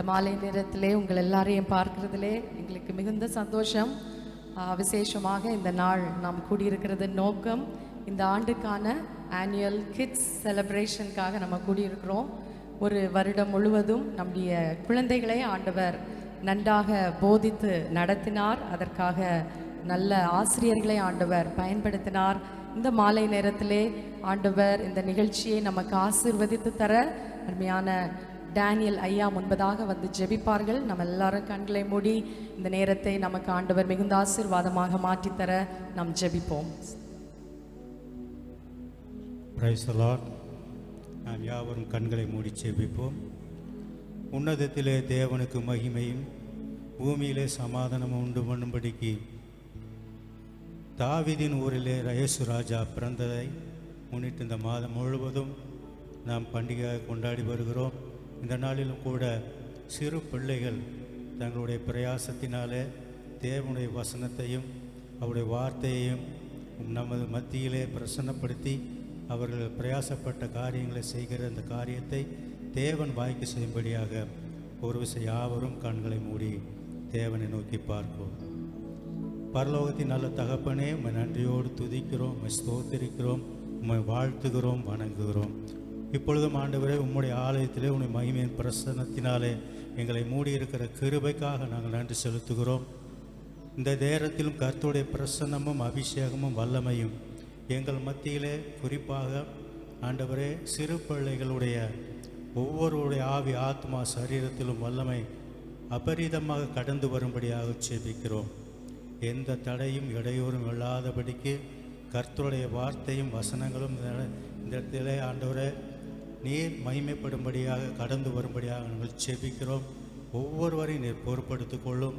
மாலை நேரத்திலே உங்கள் எல்லாரையும் பார்க்கிறதிலே எங்களுக்கு மிகுந்த சந்தோஷம். விசேஷமாக இந்த நாள் நாம் கூடியிருக்கிறது நோக்கம் இந்த ஆண்டுக்கான ஆனுவல் கிட்ஸ் செலிப்ரேஷனுக்காக நம்ம கூடியிருக்கிறோம். ஒரு வருடம் முழுவதும் நம்முடைய குழந்தைகளை ஆண்டவர் நன்றாக போதித்து நடத்தினார். அதற்காக நல்ல ஆசிரியர்களை ஆண்டவர் பயன்படுத்தினார். இந்த மாலை நேரத்திலே ஆண்டவர் இந்த நிகழ்ச்சியை நமக்கு ஆசீர்வதித்து தர அருமையான டேனியல் ஐயா முன்பதாக வந்து ஜெபிப்பார்கள். நம்ம எல்லாரும் கண்களை மூடி இந்த நேரத்தை நமக்கு ஆண்டவர் மிகுந்த ஆசீர்வாதமாக மாற்றித்தர நாம் ஜெபிப்போம். Price the Lord. நாம் யாவரும் கண்களை மூடி ஜெபிப்போம். உன்னதத்திலே தேவனுக்கு மகிமையும் பூமியிலே சமாதானம் உண்டு பண்ணும்படிக்கு தாவீதின் ஊரிலே இயேசு ராஜா பிறந்ததை முன்னிட்டு இந்த மாதம் முழுவதும் நாம் பண்டிகையாக கொண்டாடி வருகிறோம். இந்த நாளிலும் கூட சிறு பிள்ளைகள் தங்களுடைய பிரயாசத்தினாலே தேவனுடைய வசனத்தையும் அவருடைய வார்த்தையையும் நமது மத்தியிலே பிரசன்னப்படுத்தி அவர்கள் பிரயாசப்பட்ட காரியங்களை செய்கிற அந்த காரியத்தை தேவன் வாய்க்கு செய்யும்படியாக ஒரு விஷயம் யாவரும் கண்களை மூடி தேவனை நோக்கி பார்ப்போம். பரலோகத்தின் நல்ல தகப்பனே, உம்மை நன்றியோடு துதிக்கிறோம், உம்மை ஸ்தோத்திரிக்கிறோம், உம்மை வாழ்த்துகிறோம், வணங்குகிறோம். இப்பொழுதும் ஆண்டவரே, உம்முடைய ஆலயத்திலே உம்முடைய மகிமையின் பிரசன்னத்தினாலே எங்களை மூடியிருக்கிற கிருபைக்காக நாங்கள் நன்றி செலுத்துகிறோம். இந்த நேரத்திலும் கர்த்தருடைய பிரசன்னமும் அபிஷேகமும் வல்லமையும் எங்கள் மத்தியிலே குறிப்பாக ஆண்டவரே சிறு பிள்ளைகளுடைய ஒவ்வொருடைய ஆவி ஆத்மா சரீரத்திலும் வல்லமை அபரிதமாக கடந்து வரும்படியாக ஜெபிக்கிறோம். எந்த தடையும் இடையூறும் இல்லாதபடிக்கு கர்த்தருடைய வார்த்தையும் வசனங்களும் இந்த இடத்திலே ஆண்டவரே நீர் மகிமைப்படும்படியாக கடந்து வரும்படியாக நாங்கள் ஜெபிக்கிறோம். ஒவ்வொருவரையும் நீர் பொறுப்படுத்திக் கொள்ளும்.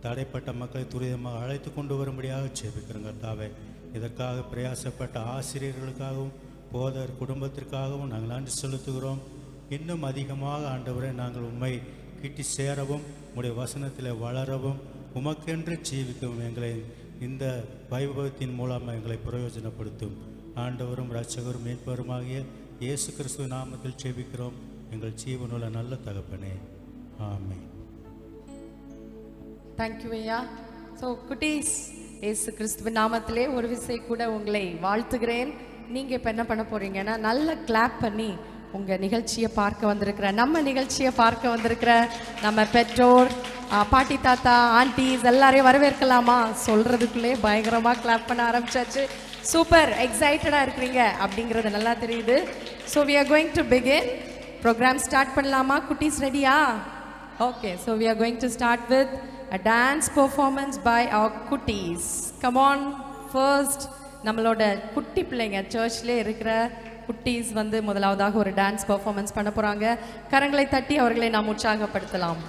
தடைப்பட்ட மக்களை துரிதமாக அழைத்து கொண்டு வரும்படியாக ஜெபிக்கிறோம் கர்த்தாவே. இதற்காக பிரயாசப்பட்ட ஆசிரியர்களுக்காகவும் போதர் குடும்பத்திற்காகவும் நாங்கள் நன்றி செலுத்துகிறோம். இன்னும் அதிகமாக ஆண்டவரை நாங்கள் உம்மை கிட்டி சேரவும் உம்முடைய வசனத்தில் வளரவும் உமக்கென்று ஜீவிக்கவும் எங்களை இந்த வைபவத்தின் மூலமாக எங்களை பிரயோஜனப்படுத்தும். ஆண்டவரும் இரட்சகரும் மீட்பருமாகிய இயேசு கிறிஸ்துவ நாமத்தில் ஜெபிக்கிறோம் எங்கள் ஜீவனுள்ள நல்ல தகப்பனே, ஆமென். தேங்க்யூ ஐயா. ஸோ குட்டீஸ், இயேசு கிறிஸ்துவ நாமத்திலே ஒரு விசை கூட உங்களை வாழ்த்துகிறேன். நீங்கள் இப்போ என்ன பண்ண போகிறீங்கன்னா நல்ல கிளாப் பண்ணி உங்கள் நிகழ்ச்சியை பார்க்க வந்திருக்கிற நம்ம நிகழ்ச்சியை பார்க்க வந்திருக்கிற நம்ம பெற்றோர், பாட்டி தாத்தா, ஆண்டிஸ் எல்லாரையும் வரவேற்கலாமா? சொல்கிறதுக்குள்ளே பயங்கரமாக கிளாப் பண்ண ஆரம்பிச்சாச்சு. சூப்பர் எக்ஸைட்டடாக இருக்கிறீங்க அப்படிங்கிறது நல்லா தெரியுது. So we are going to begin. Program start பண்ணலாமா? குட்டீஸ் ரெடியா? Okay. So we are going to start with a dance performance by our kutties. Come on. First நம்மளோட குட்டி பிள்ளைங்க சர்ச்ல இருக்கிற குட்டீஸ் வந்து முதலாவதாக ஒரு டான்ஸ் பெர்ஃபார்மன்ஸ் பண்ண போறாங்க. கரங்களை தட்டி அவர்களை நாம் உற்சாகப்படுத்தலாம்.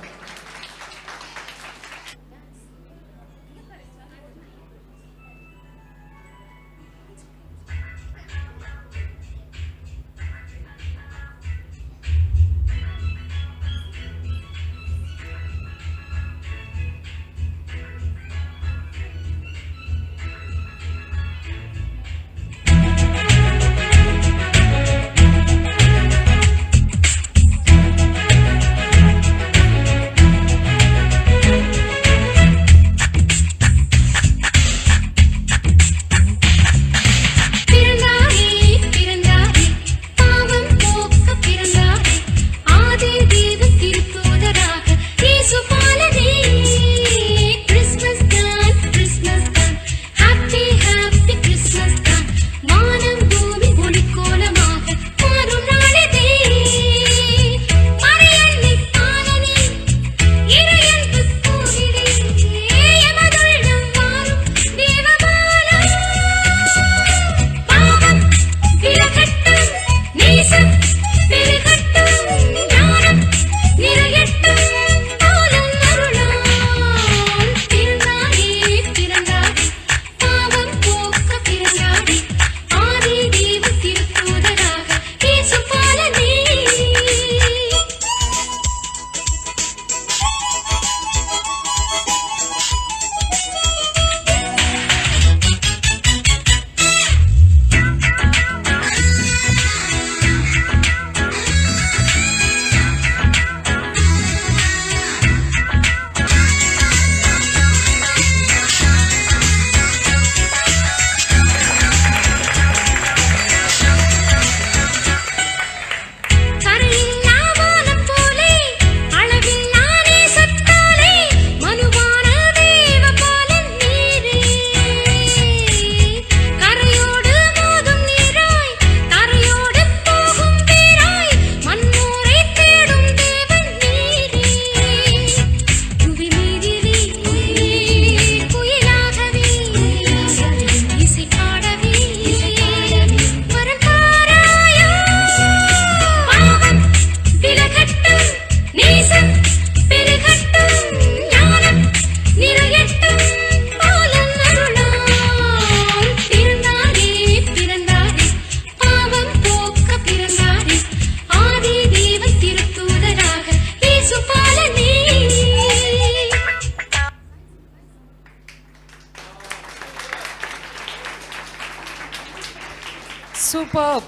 சூப்பர்,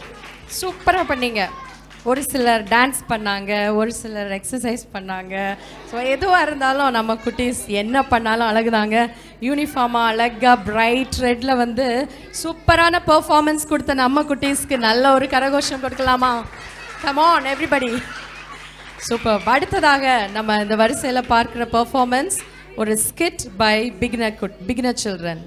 சூப்பராக பண்ணீங்க. ஒரு சிலர் டான்ஸ் பண்ணாங்க, ஒரு சிலர் எக்ஸசைஸ் பண்ணாங்க. ஸோ எதுவாக இருந்தாலும் நம்ம குட்டீஸ் என்ன பண்ணாலும் அழகுதாங்க. யூனிஃபார்மாக அழகாக பிரைட் ரெட்டில் வந்து சூப்பரான பெர்ஃபார்மன்ஸ் கொடுத்த நம்ம குட்டீஸ்க்கு நல்ல ஒரு கரகோஷம் கொடுக்கலாமா? Come on everybody. சூப்பர். அடுத்ததாக நம்ம இந்த வரிசையில் பார்க்குற பெர்ஃபார்மன்ஸ் ஒரு ஸ்கிட் பை பிகினர் சில்ட்ரன்.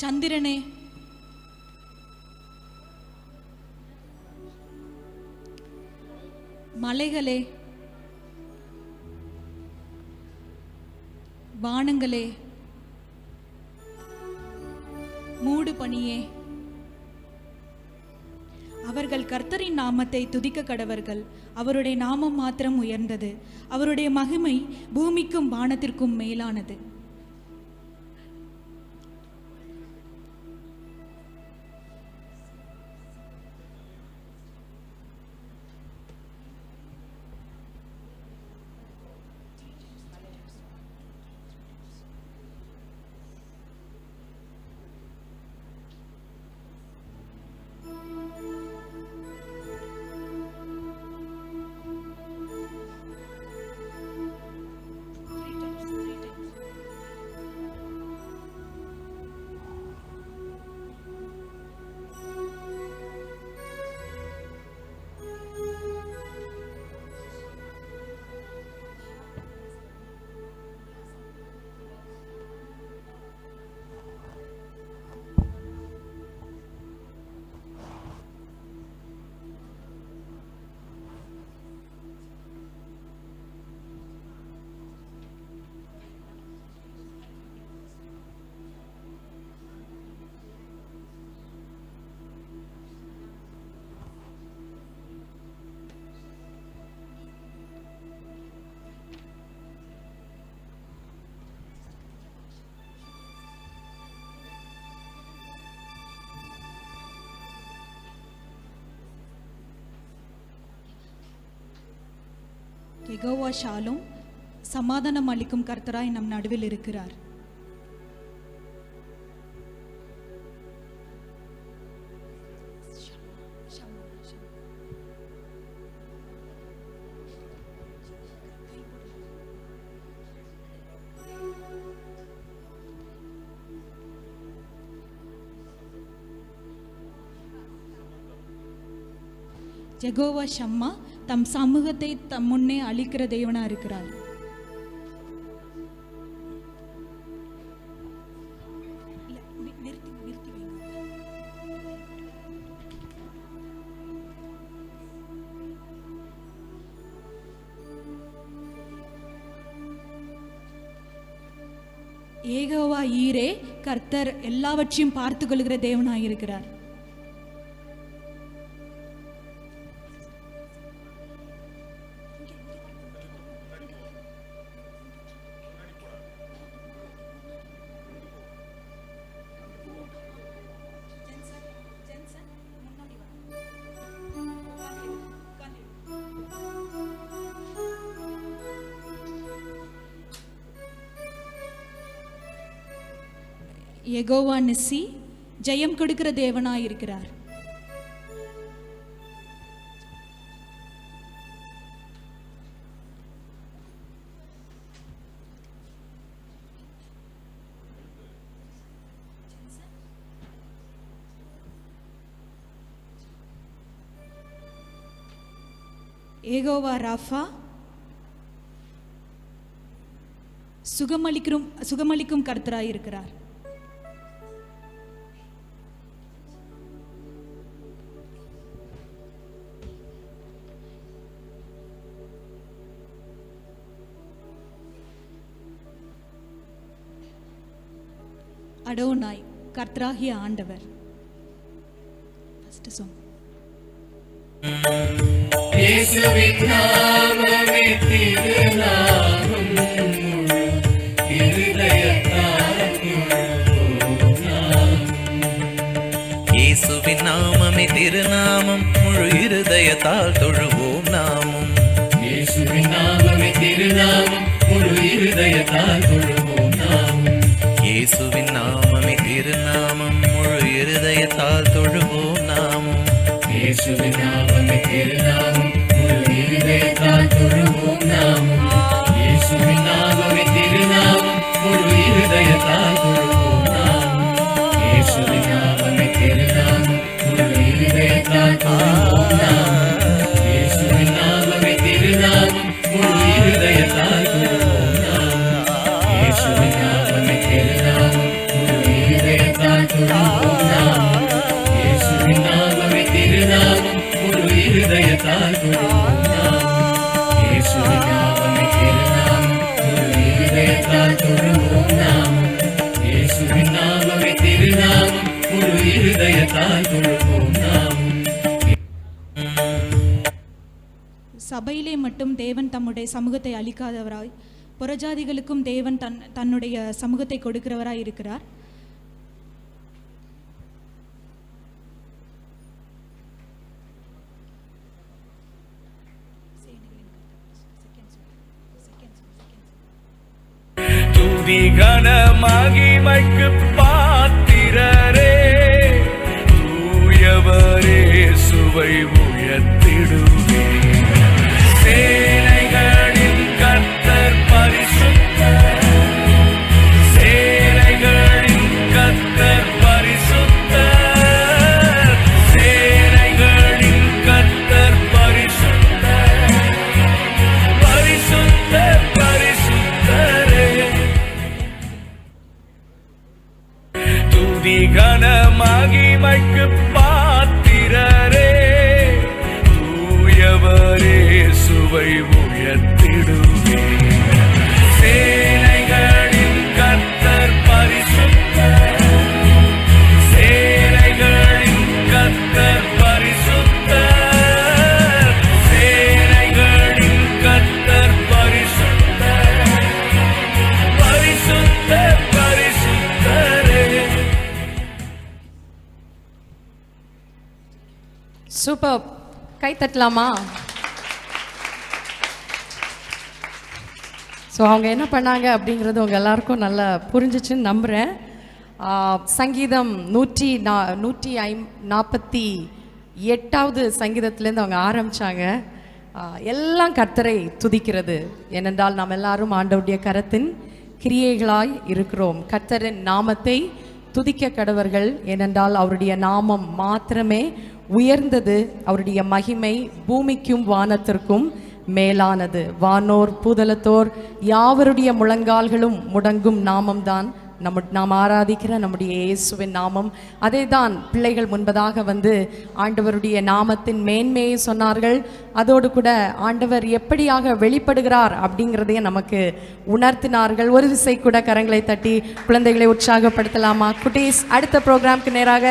சந்திரனே, மலைகளே, வானங்களே, மூடு பனியே, அவர்கள் கர்த்தரின் நாமத்தை துதிக்க கடவர்கள். அவருடைய நாமம் மாத்திரம் உயர்ந்தது, அவருடைய மகிமை பூமிக்கும் வானத்திற்கும் மேலானது. யெகோவா ஷாலும் சமாதானம் அளிக்கும் கர்த்தராய் நம் நடுவில் இருக்கிறார். யெகோவா ஷம்மா தம் சமூகத்தை தம் முன்னே அளிக்கிற தேவனா இருக்கிறார். யெகோவா ஈரே, கர்த்தர் எல்லாவற்றையும் பார்த்து கொள்கிற தேவனாய் இருக்கிறார். யெகோவா நிசி, ஜெயம் கொடுக்கிற தேவனாய் இருக்கிறார். யெகோவா ராஃபா, சுகமளிக்கும் கர்த்தராய் இருக்கிறார். அடோனாய், கர்த்தராகிய ஆண்டவர். Next song. இயேசுவின் நாமமே திருநாமம் முழு இருதயத்தால் தொழுவோம் நாம். இயேசுவின் நாமமே திருநாமம் முழு இருதயத்தால் தொழுவோம் நாமும். இயேசுவின் நாமமே திருநாமம் முழு இருதயத்தால் தொழுவோம் நாமும். இயேசுவின் நாமமே திருநாமம் முழு இருதயத்தால் தொழுவோம் நாமும். இயேசுவின் நாமமே திருநாமம் முழு இருதயத்தால் தொழுவோம் நாமும். இயேசுவின் நாமமே திருநாமம் முழு இருதயத்தால் தொழுவோம் நாமும். இயேசுவின் நாமமே திருநாமம் முழு இருதயத்தால் தொழுவோம் நாமும். இயேசுவின் நாமமே திருநாமம் முழு இருதயத்தால் தொழுவோம் நாமும். இயேசுவின் நாமமே திருநாமம் முழு இருதயத்தால் தொழுவோம் நாமும். இயேசுவின் நாமமே திருநாமம் முழு இருதயத்தால் தொழுவோம் நாமும். இயேசுவின் நாமமே திருநாமம் முழு இருதயத்தால் தொழுவோம் நாமும். இயேசுவின் நாமமே திருநாமம் முழு இருதயத்தால் தொழுவோம் நாமும். சபையிலே மட்டும் தேவன் தம்முடைய சமூகத்தை அளிக்காதவராய் புறஜாதிகளுக்கும் தேவன் தன்னுடைய சமூகத்தை கொடுக்கிறவராய் இருக்கிறார். துதி கன மகிமைக்கு பாத்திரரே, தூயவரே சுவை உயர்த்திடுவே. சேனைகளின் கர்த்தர் பரிசுத்தர், சேனைகளின் கர்த்தர் பரிசுத்தர், சேனைகளின் கர்த்தர் பரிசுத்தர், பரிசுத்தர் பரிசுத்தரே. துதி கன மகிமைக்கு பாத்திரரே, தூயவரே சுவை உயர்த்திடுவே. சேனைகளின் கர்த்தர் பரிசுத்தர், சேனைகளின் கர்த்தர் பரிசுத்தர், சேனைகளின் கர்த்தர் பரிசுத்தர், பரிசுத்தர் பரிசுத்தரே. சூப்பர், கை தட்டலாமா? ஸோ அவங்க என்ன பண்ணாங்க அப்படிங்கிறது உங்கள் எல்லாருக்கும் நல்லா புரிஞ்சிச்சுன்னு நம்புகிறேன். சங்கீதம் 148வது சங்கீதத்துலேருந்து அவங்க ஆரம்பித்தாங்க. எல்லாம் கர்த்தரை துதிக்கிறது. ஏனென்றால் நாம் எல்லாரும் ஆண்டவருடைய கரத்தின் கிரியைகளாய் இருக்கிறோம். கர்த்தரின் நாமத்தை துதிக்க கடவர்கள். ஏனென்றால் அவருடைய நாமம் மாத்திரமே உயர்ந்தது. அவருடைய மகிமை பூமிக்கும் வானத்திற்கும் மேலானது. வானோர் பூதலத்தோர் யாவருடைய முழங்கால்களும் முடங்கும் நாமம்தான் நாம் ஆராதிக்கிற நம்முடைய இயேசுவின் நாமம். அதே தான் பிள்ளைகள் முன்பதாக வந்து ஆண்டவருடைய நாமத்தின் மேன்மையை சொன்னார்கள். அதோடு கூட ஆண்டவர் எப்படியாக வெளிப்படுகிறார் அப்படிங்கிறதையும் நமக்கு உணர்த்தினார்கள். ஒரு விசை கூட கரங்களை தட்டி குழந்தைகளை உற்சாகப்படுத்தலாமா? குட்டீஸ், அடுத்த ப்ரோக்ராம்க்கு நேராக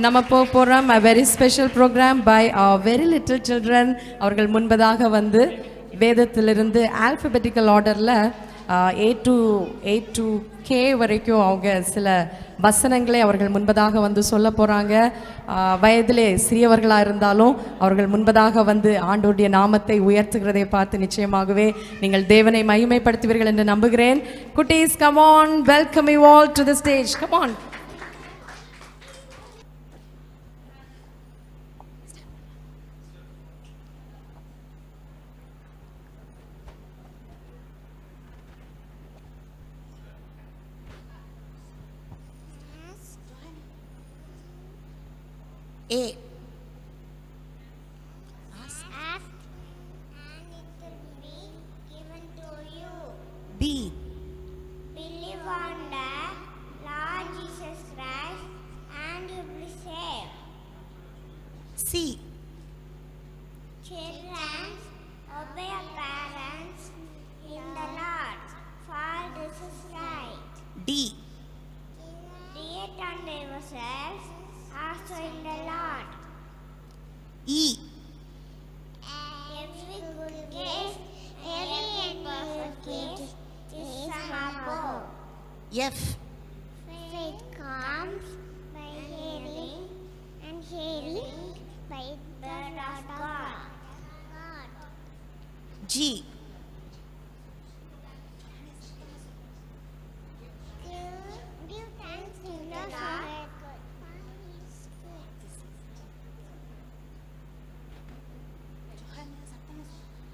நம்ம போகிறோம். a very special program by our very little children. அவர்கள் முன்பதாக வந்து வேதத்திலிருந்து ஆல்பபெட்டிக்கல் ஆர்டரில் A to K வரைக்கும் அவங்க சில வசனங்களை அவர்கள் முன்பதாக வந்து சொல்ல போகிறாங்க. வயதிலே சிறியவர்களாக இருந்தாலும் அவர்கள் முன்பதாக வந்து ஆண்டவருடைய நாமத்தை உயர்த்துகிறதை பார்த்து நிச்சயமாகவே நீங்கள் தேவனை மகிமைப்படுத்துவீர்கள் என்று நம்புகிறேன். குட்டீஸ், come on, welcome you all to the stage. Come on. A. Ask and it will be given to you. B. Believe on the Lord Jesus Christ and you will be saved. C. Children, obey your parents in the Lord, for this is right. D. Delight on yourselves also in the Lord, E. Every good gift, every perfect gift is from above. F. Faith comes by hearing, and hearing by the word of God. G. Give thanks to the Lord.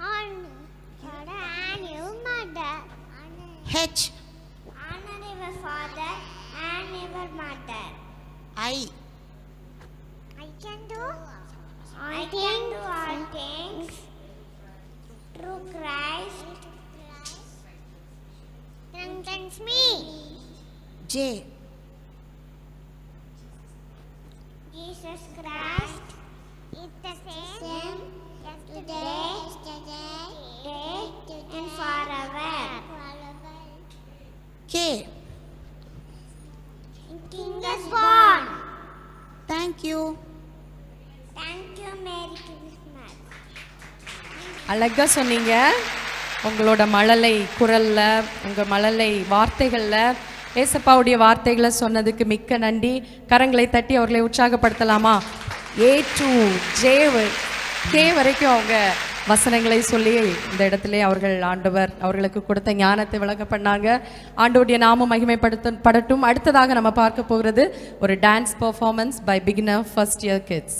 Honor father and your mother. H. Honor your father and your mother. I. I can do all things through Christ strengthens me. J. Jesus Christ is the same yesterday, and forever. K. King is born. Thank you. Thank you, Merry Christmas. அழகா சொன்னீங்க. உங்களோட மழலை குரல்ல, உங்க மழலை வார்த்தைகள்ல ஏசப்பாவுடைய வார்த்தைகளை சொன்னதுக்கு மிக்க நன்றி. கரங்களை தட்டி அவர்களை உற்சாகப்படுத்தலாமா? A to J K வரைக்கும் அவங்க வசனங்களை சொல்லி இந்த இடத்திலே அவர்கள் ஆண்டவர் அவர்களுக்கு கொடுத்த ஞானத்தை விளங்க பண்ணாங்க. ஆண்டவருடைய நாமம் மகிமைப்படட்டும். அடுத்ததாக நம்ம பார்க்க போகிறது ஒரு dance performance by beginner first year kids.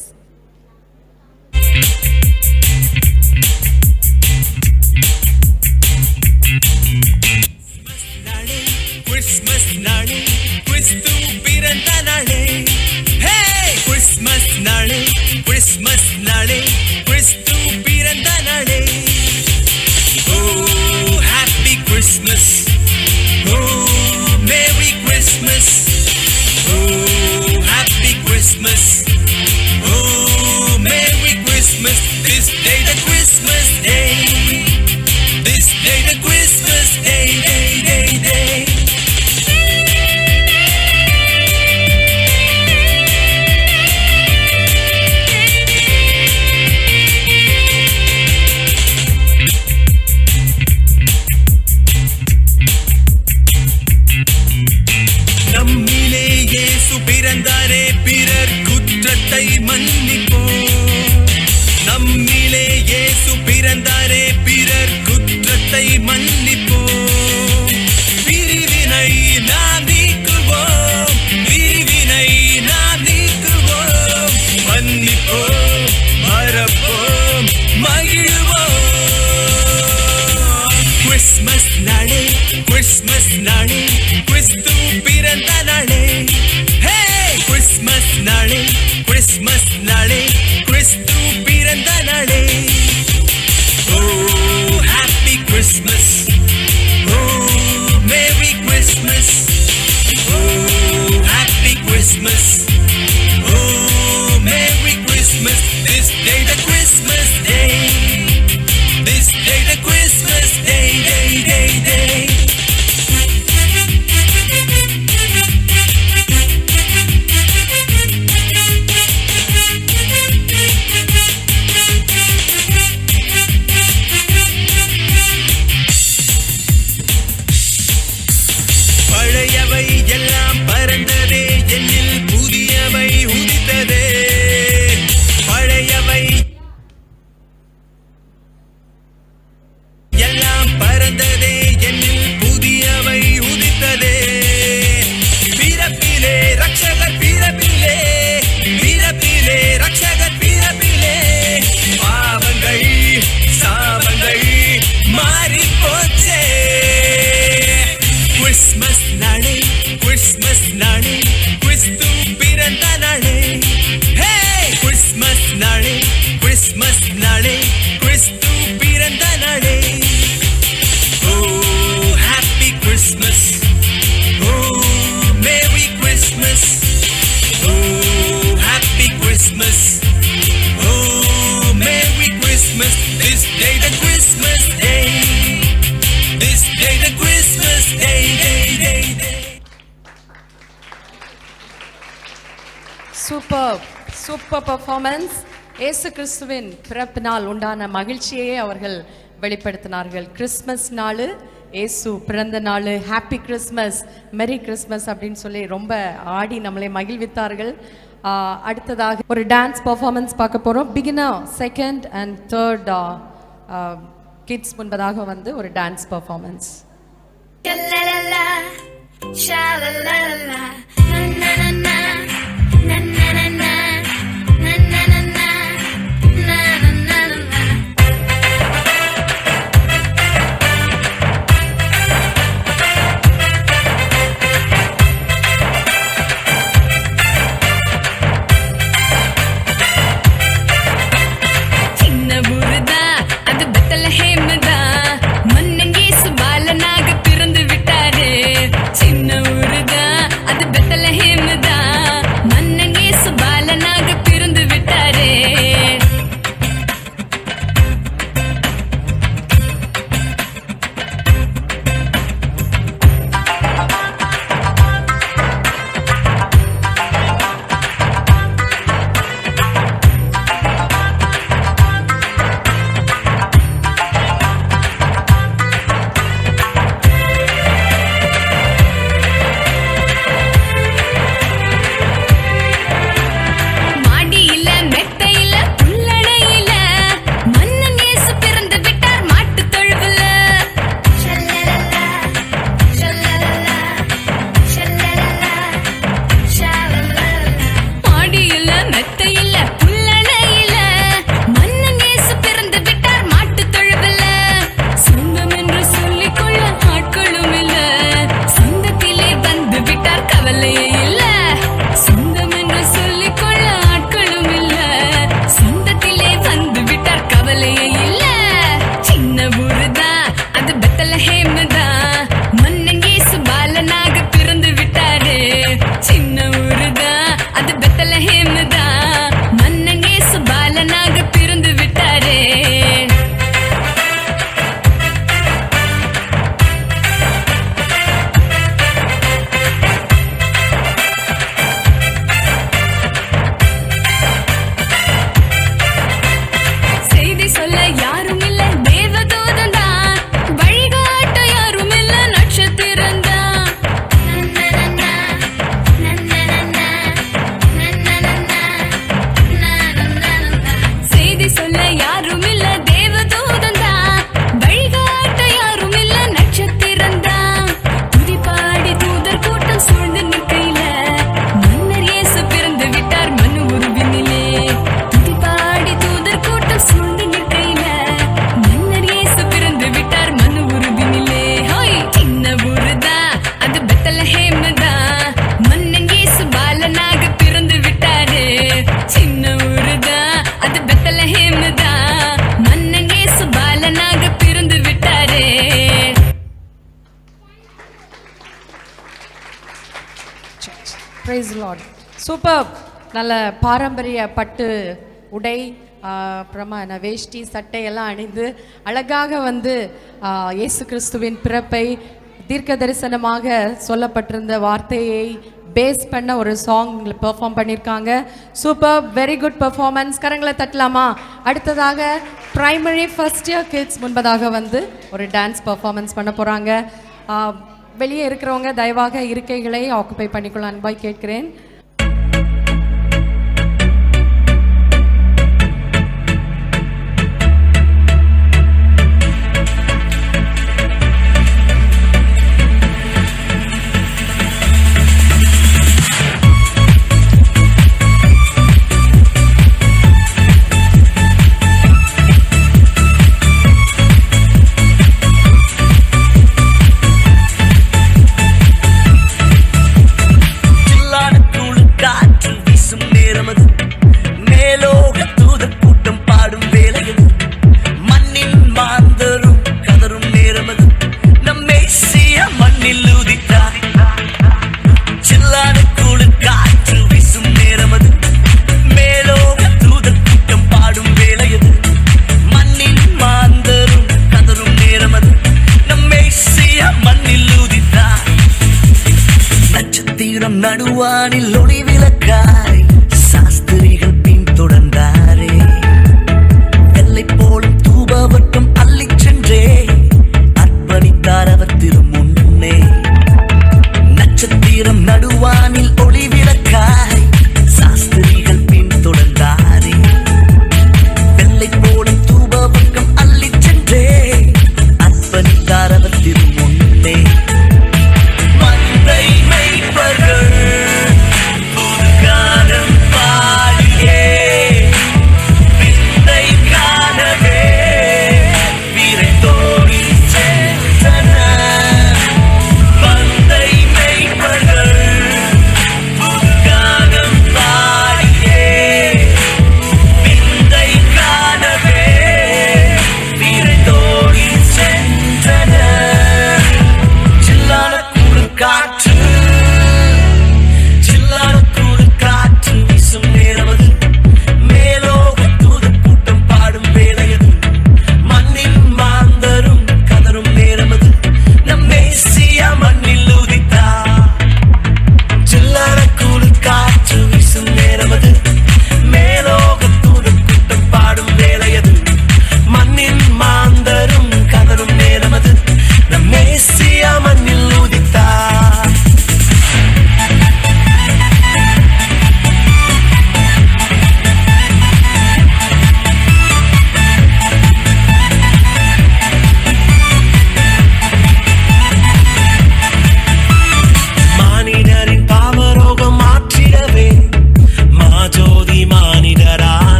Christmas நாளே கிறிஸ்து பிறந்த நாளே ஹே கிறிஸ்மஸ் நாளே கிறிஸ்மஸ் நாளே கிறிஸ்து பிறந்த நாளே oh happy Christmas oh merry Christmas oh happy Christmas oh merry Christmas this day the Christmas day this day the Christmas day நம்மிலே இயேசு பிறந்தாரே பிறர் குற்றத்தை மன்னிப்போம் நம்மிலே இயேசு பிறந்தாரே பிறர் குற்றத்தை மன்னிப்போம் பிரிவினை நாம் நீக்குவோம் பிரிவினை நாம் நீக்குவோம் மன்னிப்போம் மறப்போம் மகிழ்வோம் கிறிஸ்மஸ் நாளே கிறிஸ்மஸ் நாளே கிறிஸ்து பிறந்த நாளே ஹே கிறிஸ்மஸ் நாளே கிறிஸ்மஸ் நாளே கிறிஸ்து பிறந்த நாளே Oh, happy Christmas. Oh, Merry Christmas. Oh, happy Christmas. Oh, Merry Christmas. This day the Christmas day. This day the Christmas day. பழையவை எல்லாம் பறந்ததே என்னில் புதியவை உதித்ததே பழையவை எல்லாம் பறந்ததே என்னில் புதியவை உதித்ததே பிறப்பிலே ரட்சகர் பிறப்பிலே பிறப்பிலே ரட்சகர் பிறப்பிலே பாவங்கள் சாபங்கள் மாறி போச்சே கிறிஸ்மஸ் நாளே கிறிஸ்மஸ் நாளே கிறிஸ்து பிறந்த நாளே ஹே கிறிஸ்மஸ் நாளே கிறிஸ்மஸ் நாளே கிறிஸ்து பிறந்த நாளே oh happy Christmas oh merry Christmas oh happy Christmas oh merry Christmas this day the Christmas day This day the Christmas day. Super performance. இயேசு கிறிஸ்துவின் பிறப்பினால் உண்டான மகிழ்ச்சியை அவர்கள் வெளிப்படுத்தினார்கள். கிறிஸ்மஸ் நாள், இயேசு பிறந்த நாள், ஹாப்பி கிறிஸ்மஸ், மெரி கிறிஸ்மஸ் அப்படின்னு சொல்லி ரொம்ப ஆடி நம்மளை மகிழ்வித்தார்கள். அடுத்ததாக ஒரு டான்ஸ் பர்ஃபார்மன்ஸ் பார்க்க போகிறோம். Beginner, second and third kids முன்பதாக வந்து ஒரு dance performance. Praise the Lord. Superb. நல்ல பாரம்பரிய பட்டு உடை, அப்புறமா வேஷ்டி சட்டை எல்லாம் அணிந்து அழகாக வந்து இயேசு கிறிஸ்துவின் பிறப்பை தீர்க்க தரிசனமாக சொல்லப்பட்டிருந்த வார்த்தையை பேஸ் பண்ண ஒரு சாங் பெர்ஃபார்ம் பண்ணியிருக்காங்க. Super, very good performance. கரங்களை தட்டலாமா? அடுத்ததாக பிரைமரி ஃபர்ஸ்ட் இயர் கிட்ஸ் முன்பதாக வந்து ஒரு டான்ஸ் பெர்ஃபார்மன்ஸ் பண்ண போகிறாங்க. வெளியே இருக்கிறவங்க தயவாக இருக்கைகளை ஆக்குபை பண்ணிக்கொள்ள அன்பாய் கேட்கிறேன். நடுவானில் ஒளி விளக்காய் சாஸ்திரிகள் பின் தொடர்ந்தாரே.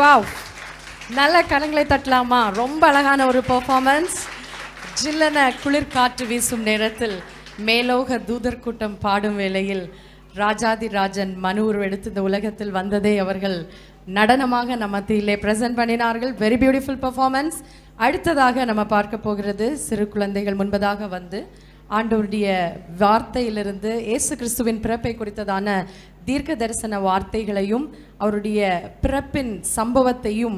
வாவ், நல்ல கரங்களை தட்டலாமா? ரொம்ப அழகான ஒரு பெர்ஃபார்மன்ஸ். ஜில்லன குளிர் காற்று வீசும் நேரத்தில் மேலோக தூதர் கூட்டம் பாடும் வேளையில் ராஜாதி ராஜன் மனு உருவெடுத்து இந்த உலகத்தில் வந்ததே அவர்கள் நடனமாக நம்ம மத்தியிலே பிரசன்ட் பண்ணினார்கள். Very beautiful performance. அடுத்ததாக நம்ம பார்க்க போகிறது சிறு குழந்தைகள் முன்பதாக வந்து ஆண்டவருடைய வார்த்தையிலிருந்து இயேசு கிறிஸ்துவின் பிறப்பை குறித்ததான தீர்க்க தரிசன வார்த்தைகளையும் அவருடைய பிறப்பின் சம்பவத்தையும்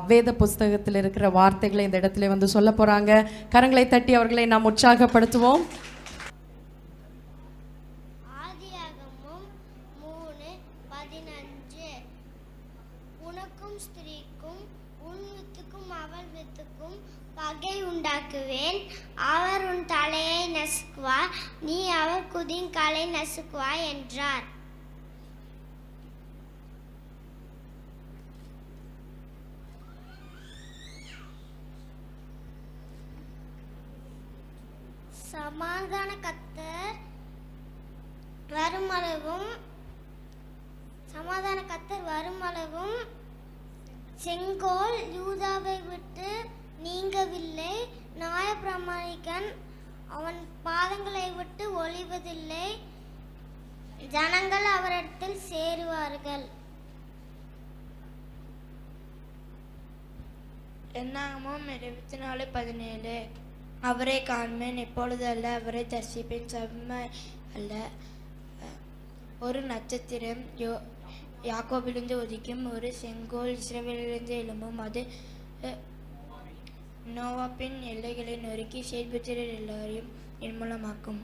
வேத புஸ்தகத்தில் இருக்கிற வார்த்தைகளை இந்த இடத்துல வந்து சொல்ல போறாங்க. கரங்களை தட்டி அவர்களை நாம் உற்சாகப்படுத்துவோம். ஆதியாகமம் 3:15 உனக்கும் ஸ்திரீக்கும் உன் வித்துக்கும் அவள் வித்துக்கும் பகை உண்டாக்குவேன். அவர் உன் தலையை நசுக்குவார், நீ அவர் குதின் காலை நசுக்குவாய் என்றார். சமாதான கர்த்தர் வருமளவும் செங்கோல் யூதாவை விட்டு நீங்கவில்லை, நியாயப்பிரமாணிகன் அவன் பாதங்களை விட்டு ஒளிவதில்லை, ஜனங்கள் அவரிடத்தில் சேருவார்கள். என்னாகமம் 24:17 அவரை காண்பேன், இப்பொழுது அல்ல, அவரை தரிசிப்பேன், செம்மை அல்ல. ஒரு நட்சத்திரம் யாக்கோபிலிருந்து உதிக்கும், ஒரு செங்கோல் இஸ்ரவேலிலிருந்து எழும்பும், அது நோவாப்பின் எல்லைகளை நொறுக்கி சேத்புத்திரர் எல்லாரையும் நிர்மூலமாக்கும்.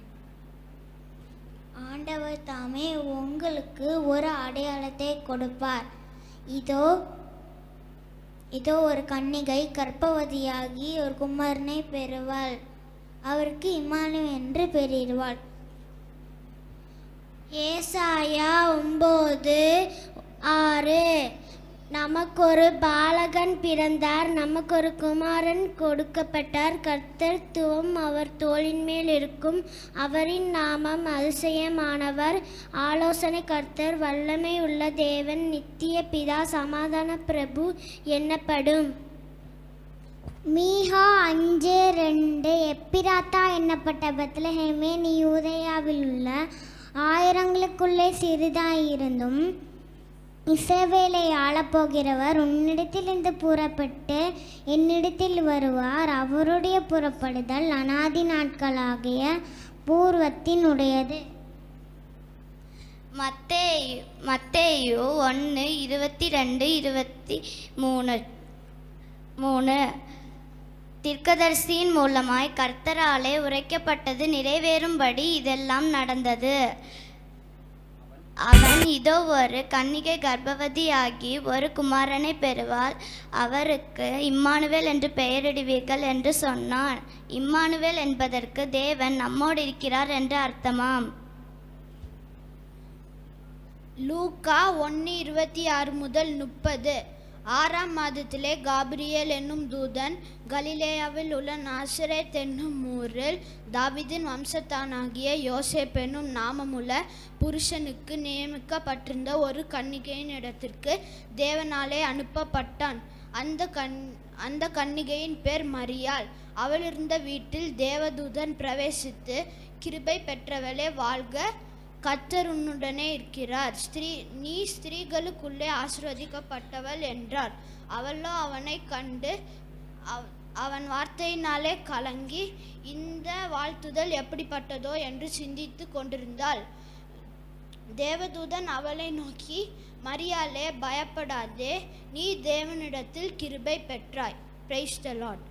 ஆண்டவர் தாமே உங்களுக்கு ஒரு அடையாளத்தை கொடுப்பார். இதோ ஒரு கன்னிகை கர்ப்பவதியாகி ஒரு குமாரனை பெறுவாள், அவருக்கு இம்மானுவேல் என்று பெயரிடுவாள். ஏசாயா 9:6 நமக்கு ஒரு பாலகன் பிறந்தார், நமக்கு ஒரு குமாரன் கொடுக்கப்பட்டார், கர்த்தத்துவம் அவர் தோளின் மேல் இருக்கும், அவரின் நாமம் அதிசயமானவர், ஆலோசனை கர்த்தர், வல்லமை உள்ள தேவன், நித்திய பிதா, சமாதான பிரபு என்னப்படும். மீகா 5:2 எப்பிராத்தா என்னப்பட்ட பெத்லஹேமே, நீ யூதேயாவில் உள்ள ஆயிரங்களுக்குள்ளே சிறிதாயிருந்தும் இஸ்ரவேலை ஆளப்போகிறவர் உன்னிடத்திலிருந்து புறப்பட்டு என்னிடத்தில் வருவார், அவருடைய புறப்படுதல் அநாதி நாட்களாகிய பூர்வத்தினுடையது. மத்தேயு 1:22-23 தீர்க்கதரிசியின் மூலமாய் கர்த்தராலே உரைக்கப்பட்டது நிறைவேறும்படி இதெல்லாம் நடந்தது. அவன் இதோ ஒரு கன்னிகை கர்ப்பவதியாகி ஒரு குமாரனை பெறுவாள், அவருக்கு இம்மானுவேல் என்று பெயரிடுவீர்கள் என்று சொன்னான். இம்மானுவேல் என்பதற்கு தேவன் நம்மோடு இருக்கிறார் என்று அர்த்தமாம். லூக்கா 1:26-30 6ஆம் மாதத்திலே காபிரியேல் என்னும் தூதன் கலிலேயாவில் உள்ள நாசரேத் என்னும் ஊரில் தாவீதின் வம்சத்தானாகிய யோசேப்பு என்னும் நாமமுள்ள புருஷனுக்கு நியமிக்கப்பட்டிருந்த ஒரு கன்னிகையின் இடத்திற்கு தேவனாலே அனுப்பப்பட்டான். அந்த கன்னிகையின் பேர் மரியாள். அவள் இருந்த வீட்டில் தேவதூதன் பிரவேசித்து, கிருபை பெற்றவளே வாழ்க, கர்த்தர் உன்னுடனே இருக்கிறார், நீ ஸ்திரீகளுக்குள்ளே ஆசீர்வதிக்கப்பட்டவள் என்றார். அவளோ அவனை கண்டு அவன் வார்த்தையினாலே கலங்கி இந்த வாழ்த்துதல் எப்படிப்பட்டதோ என்று சிந்தித்து கொண்டிருந்தாள். தேவதூதன் அவளை நோக்கி, மரியாளே பயப்படாதே, நீ தேவனிடத்தில் கிருபை பெற்றாய். Praise the Lord.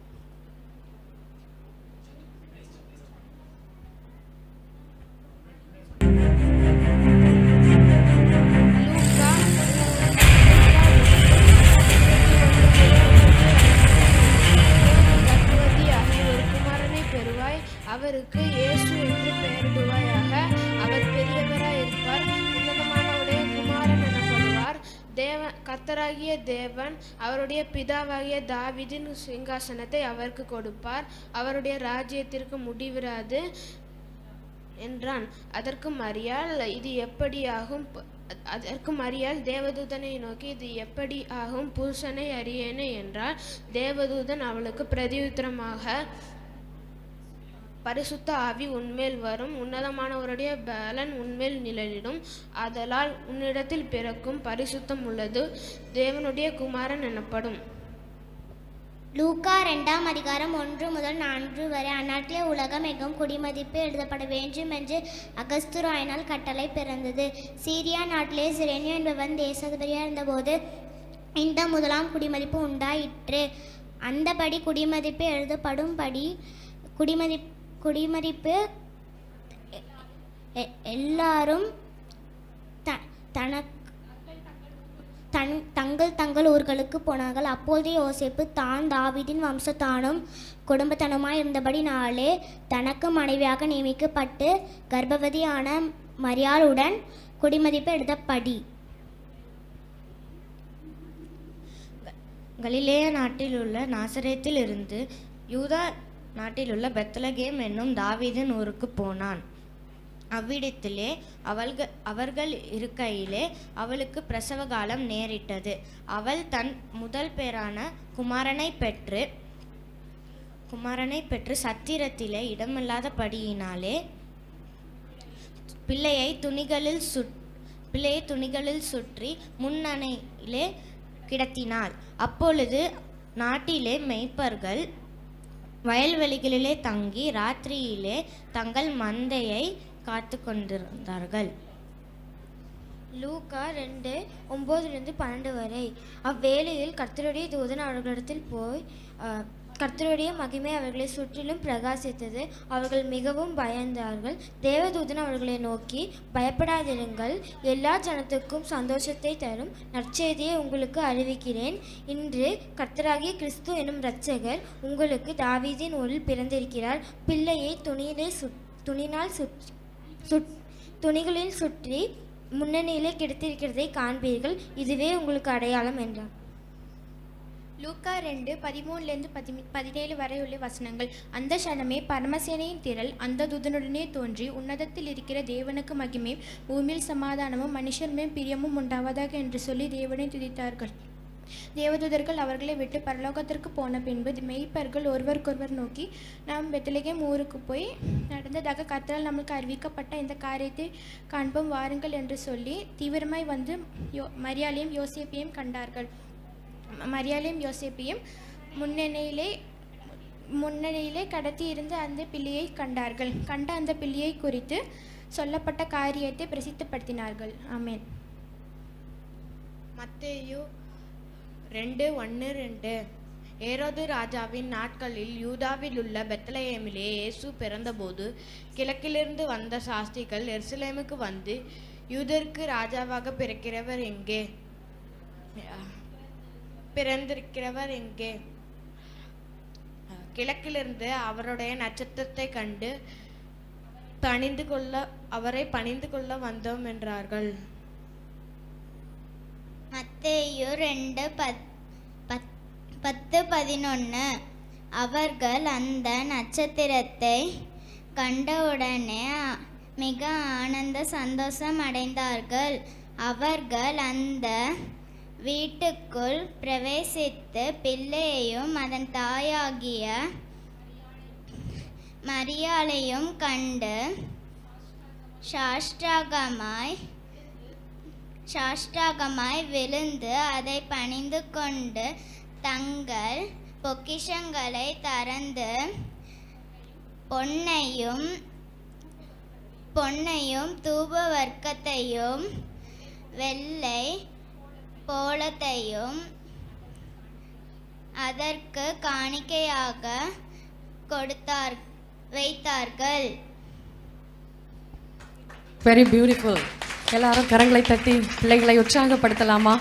அவருக்கு இயேசு என்று பெயரிடுவாயாக. அவர் பெரியவராய் இருப்பார், உன்னதமானவருடைய குமாரன் எனப்படுவார். கர்த்தராகிய தேவன் அவருடைய பிதாவாகிய தாவீதின் சிங்காசனத்தை அவருக்கு கொடுப்பார், அவருடைய ராஜ்யத்திற்கு முடிவிராது என்றான். அதற்கு மரியாள், இது எப்படியாகும்? அதற்கு மரியாள் தேவதூதனை நோக்கி, இது எப்படி ஆகும்? புருஷனை அறியேனே என்றால், தேவதூதன் அவளுக்கு பிரதியுத்தரமாக, பரிசுத்த ஆவி உன்மேல் வரும், உன்னதமானவருடைய பலன் உன்மேல் நிழலிடும், ஆதலால் உன்னிடத்தில் பிறக்கும் பரிசுத்தம் உள்ளது தேவனுடைய குமாரன் எனப்படும். லூக்கா 2ஆம் அதிகாரம் 1 முதல் 4 வரை. அந்நாட்டிலே உலகம் எங்கும் குடிமதிப்பு எழுதப்பட வேண்டும் என்று அகஸ்துராயினால் கட்டளை பிறந்தது. சீரியா நாட்டிலே சிரேனியு என்பவன் தேசாதிபதியாக இருந்தபோது இந்த முதலாம் குடிமதிப்பு உண்டாயிற்று. அந்தபடி குடிமதிப்பு எழுதப்படும்படி குடிமதிப்பு எல்லாரும் தங்கள் ஊர்களுக்கு போனார்கள். அப்போது யோசேப்பு தான் தாவீதின் வம்சத்தானும் குடும்பத்தனுமாய் இருந்தபடினாலே தனக்கு மனைவியாக நியமிக்கப்பட்டு கர்ப்பவதியான மரியாளுடன் குடிமதிப்பு எழுதப்படி. கலிலேய நாட்டில் உள்ள நாசரேத்தில் இருந்து யூதா நாட்டில் உள்ள பெத்லகேம் என்னும் தாவீதின் ஊருக்கு போனான். அவ்விடத்திலே அவர்கள் இருக்கையிலே அவளுக்கு பிரசவ காலம் நேரிட்டது. அவள் தன் முதல் பேரான குமாரனை பெற்று சத்திரத்திலே இடமில்லாதபடியினாலே பிள்ளையை துணிகளில் சுற்றி முன்னணையிலே கிடத்தினாள். அப்பொழுது நாட்டிலே மேய்ப்பர்கள் வயல்வெளிகளிலே தங்கி ராத்திரியிலே தங்கள் மந்தையை காத்து கொண்டிருந்தார்கள். லூக்கா 2:9-12 வரை. அவ்வேளையில் கர்த்தருடைய தூதன் அவர்களிடத்தில் போய் கர்த்தருடைய மகிமை அவர்களை சுற்றிலும் பிரகாசித்தது. அவர்கள் மிகவும் பயந்தார்கள். தேவதூதன் அவர்களை நோக்கி, பயப்படாதிருங்கள், எல்லா ஜனத்துக்கும் சந்தோஷத்தை தரும் நற்செய்தியை உங்களுக்கு அறிவிக்கிறேன். இன்று கர்த்தராகிய கிறிஸ்து எனும் இரட்சகர் உங்களுக்கு தாவீதின் ஊரில் பிறந்திருக்கிறார். பிள்ளையை துணிகளில் சுற்றி முன்னணியிலே கிடைத்திருக்கிறதை காண்பீர்கள். இதுவே உங்களுக்கு அடையாளம் என்றார். லூக்கா 2:13-17 வரை உள்ள வசனங்கள். அந்த க்ஷணமே பரமசேனையின் திரள் அந்த தூதனுடனே தோன்றி, உன்னதத்தில் இருக்கிற தேவனுக்கு மகிமை, பூமியில் சமாதானமும் மனுஷர் மேல் பிரியமும் உண்டாவதாக என்று சொல்லி தேவனை துதித்தார்கள். தேவதூதர்கள் அவர்களை விட்டு பரலோகத்திற்கு போன பின்பு மேய்ப்பர்கள் ஒருவருக்கொருவர் நோக்கி, நாம் பெத்லகேம் ஊருக்கு போய் நடந்ததாக கர்த்தரால் நமக்கு அறிவிக்கப்பட்ட இந்த காரியத்தை காண்போம் வாருங்கள் என்று சொல்லி தீவிரமாய் வந்து மரியாளையும் யோசேப்பையும் கண்டார்கள். மரியாளையும் யோசேப்பையும் முன்னணியிலே கடத்தி இருந்த அந்த பிள்ளையை கண்டார்கள். கண்ட அந்த பிள்ளையை குறித்து சொல்லப்பட்ட காரியத்தை பிரசித்தப்படுத்தினார்கள். ஆமென். மத்தேயு 2:1-2. ஏரோது ராஜாவின் நாட்களில் யூதாவில் உள்ள பெத்லகேமிலே இயேசு பிறந்தபோது கிழக்கிலிருந்து வந்த சாஸ்திரிகள் எருசலேமுக்கு வந்து, யூதருக்கு ராஜாவாக பிறந்திருக்கிறவர் எங்கே? கிழக்கிலிருந்து அவருடைய நட்சத்திரத்தை கண்டு அவரை பணிந்து கொள்ள வந்தோம் என்றார்கள். மத்தேயு 2:10-11. அவர்கள் அந்த நட்சத்திரத்தை கண்டவுடனே மிக ஆனந்த சந்தோஷம் அடைந்தார்கள். அவர்கள் அந்த வீட்டுக்குள் பிரவேசித்து பிள்ளையையும் அதன் தாயாகிய மரியாளையும் கண்டு சாஷ்டாகமாய் விழுந்து அதை பணிந்து கொண்டு தங்கள் பொக்கிஷங்களை திறந்து பொன்னையும் தூப வர்க்கத்தையும் வெள்ளை போலத்தையும் அதற்கு காணிக்கையாக வைத்தார்கள். Very beautiful. எல்லாரும் கரங்களை தட்டி பிள்ளைகளை உற்சாகப்படுத்தலாமா?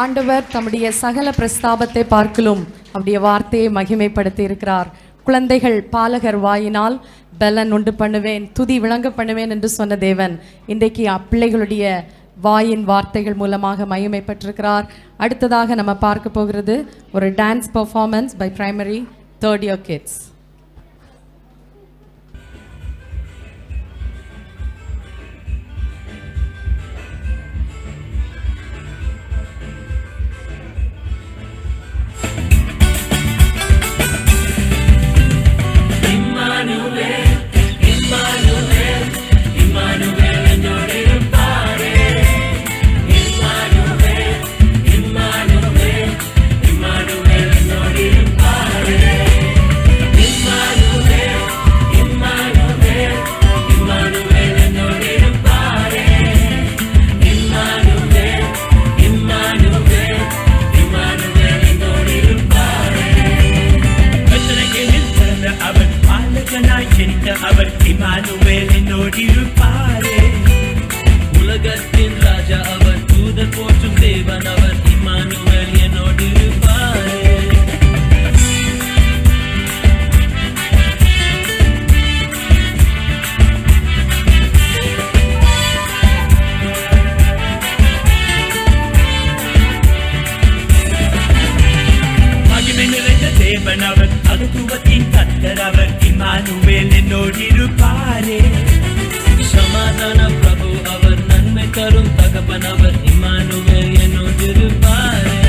ஆண்டவர் தம்முடைய சகல பிரஸ்தாபத்தை பார்க்கலும் அவருடைய வார்த்தையை மகிமைப்படுத்தி இருக்கிறார். குழந்தைகள் பாலகர் வாயினால் பலன் உண்டு பண்ணுவேன், துதி விளங்க பண்ணுவேன் என்று சொன்ன தேவன் இன்றைக்கு பிள்ளைகளுடைய வாயின் வார்த்தைகள் மூலமாக மகிமைப்பட்டிருக்கிறார். அடுத்ததாக நம்ம பார்க்க போகிறது ஒரு dance performance by primary 3rd year kids. அவர் இம்மானுவேல் என்னோடிருப்பாரே. உலகத்தின் ராஜா அவர், தூதர் போற்றும் தேவன் அவர், இம்மானுவேல் என்னோடிருப்பாரே. மகிமை நிறைந்த தேவன் அவர், அகத்துவத்தின் கர்த்தர் அவர், இம்மானுவேல் என்னோடிருப்பாரே. சமாதான பிரபு அவர், நன்மை தரும் தகப்பன் அவர், இம்மானுவேல் என்னோடிருப்பாரே.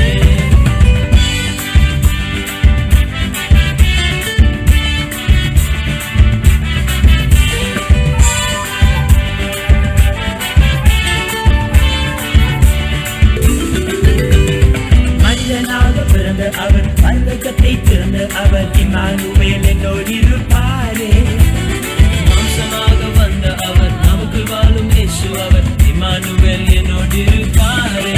மனிதனாக பிறந்த அவர், பரலோகத்தை திறந்த அவர், இம்மானுவேல் என்னோடிருப்பாரே. மாம்சமாக வந்த அவர், நமக்குள் வாழும் இயேசு அவர், இம்மானுவேல் என்னோடிருப்பாரே.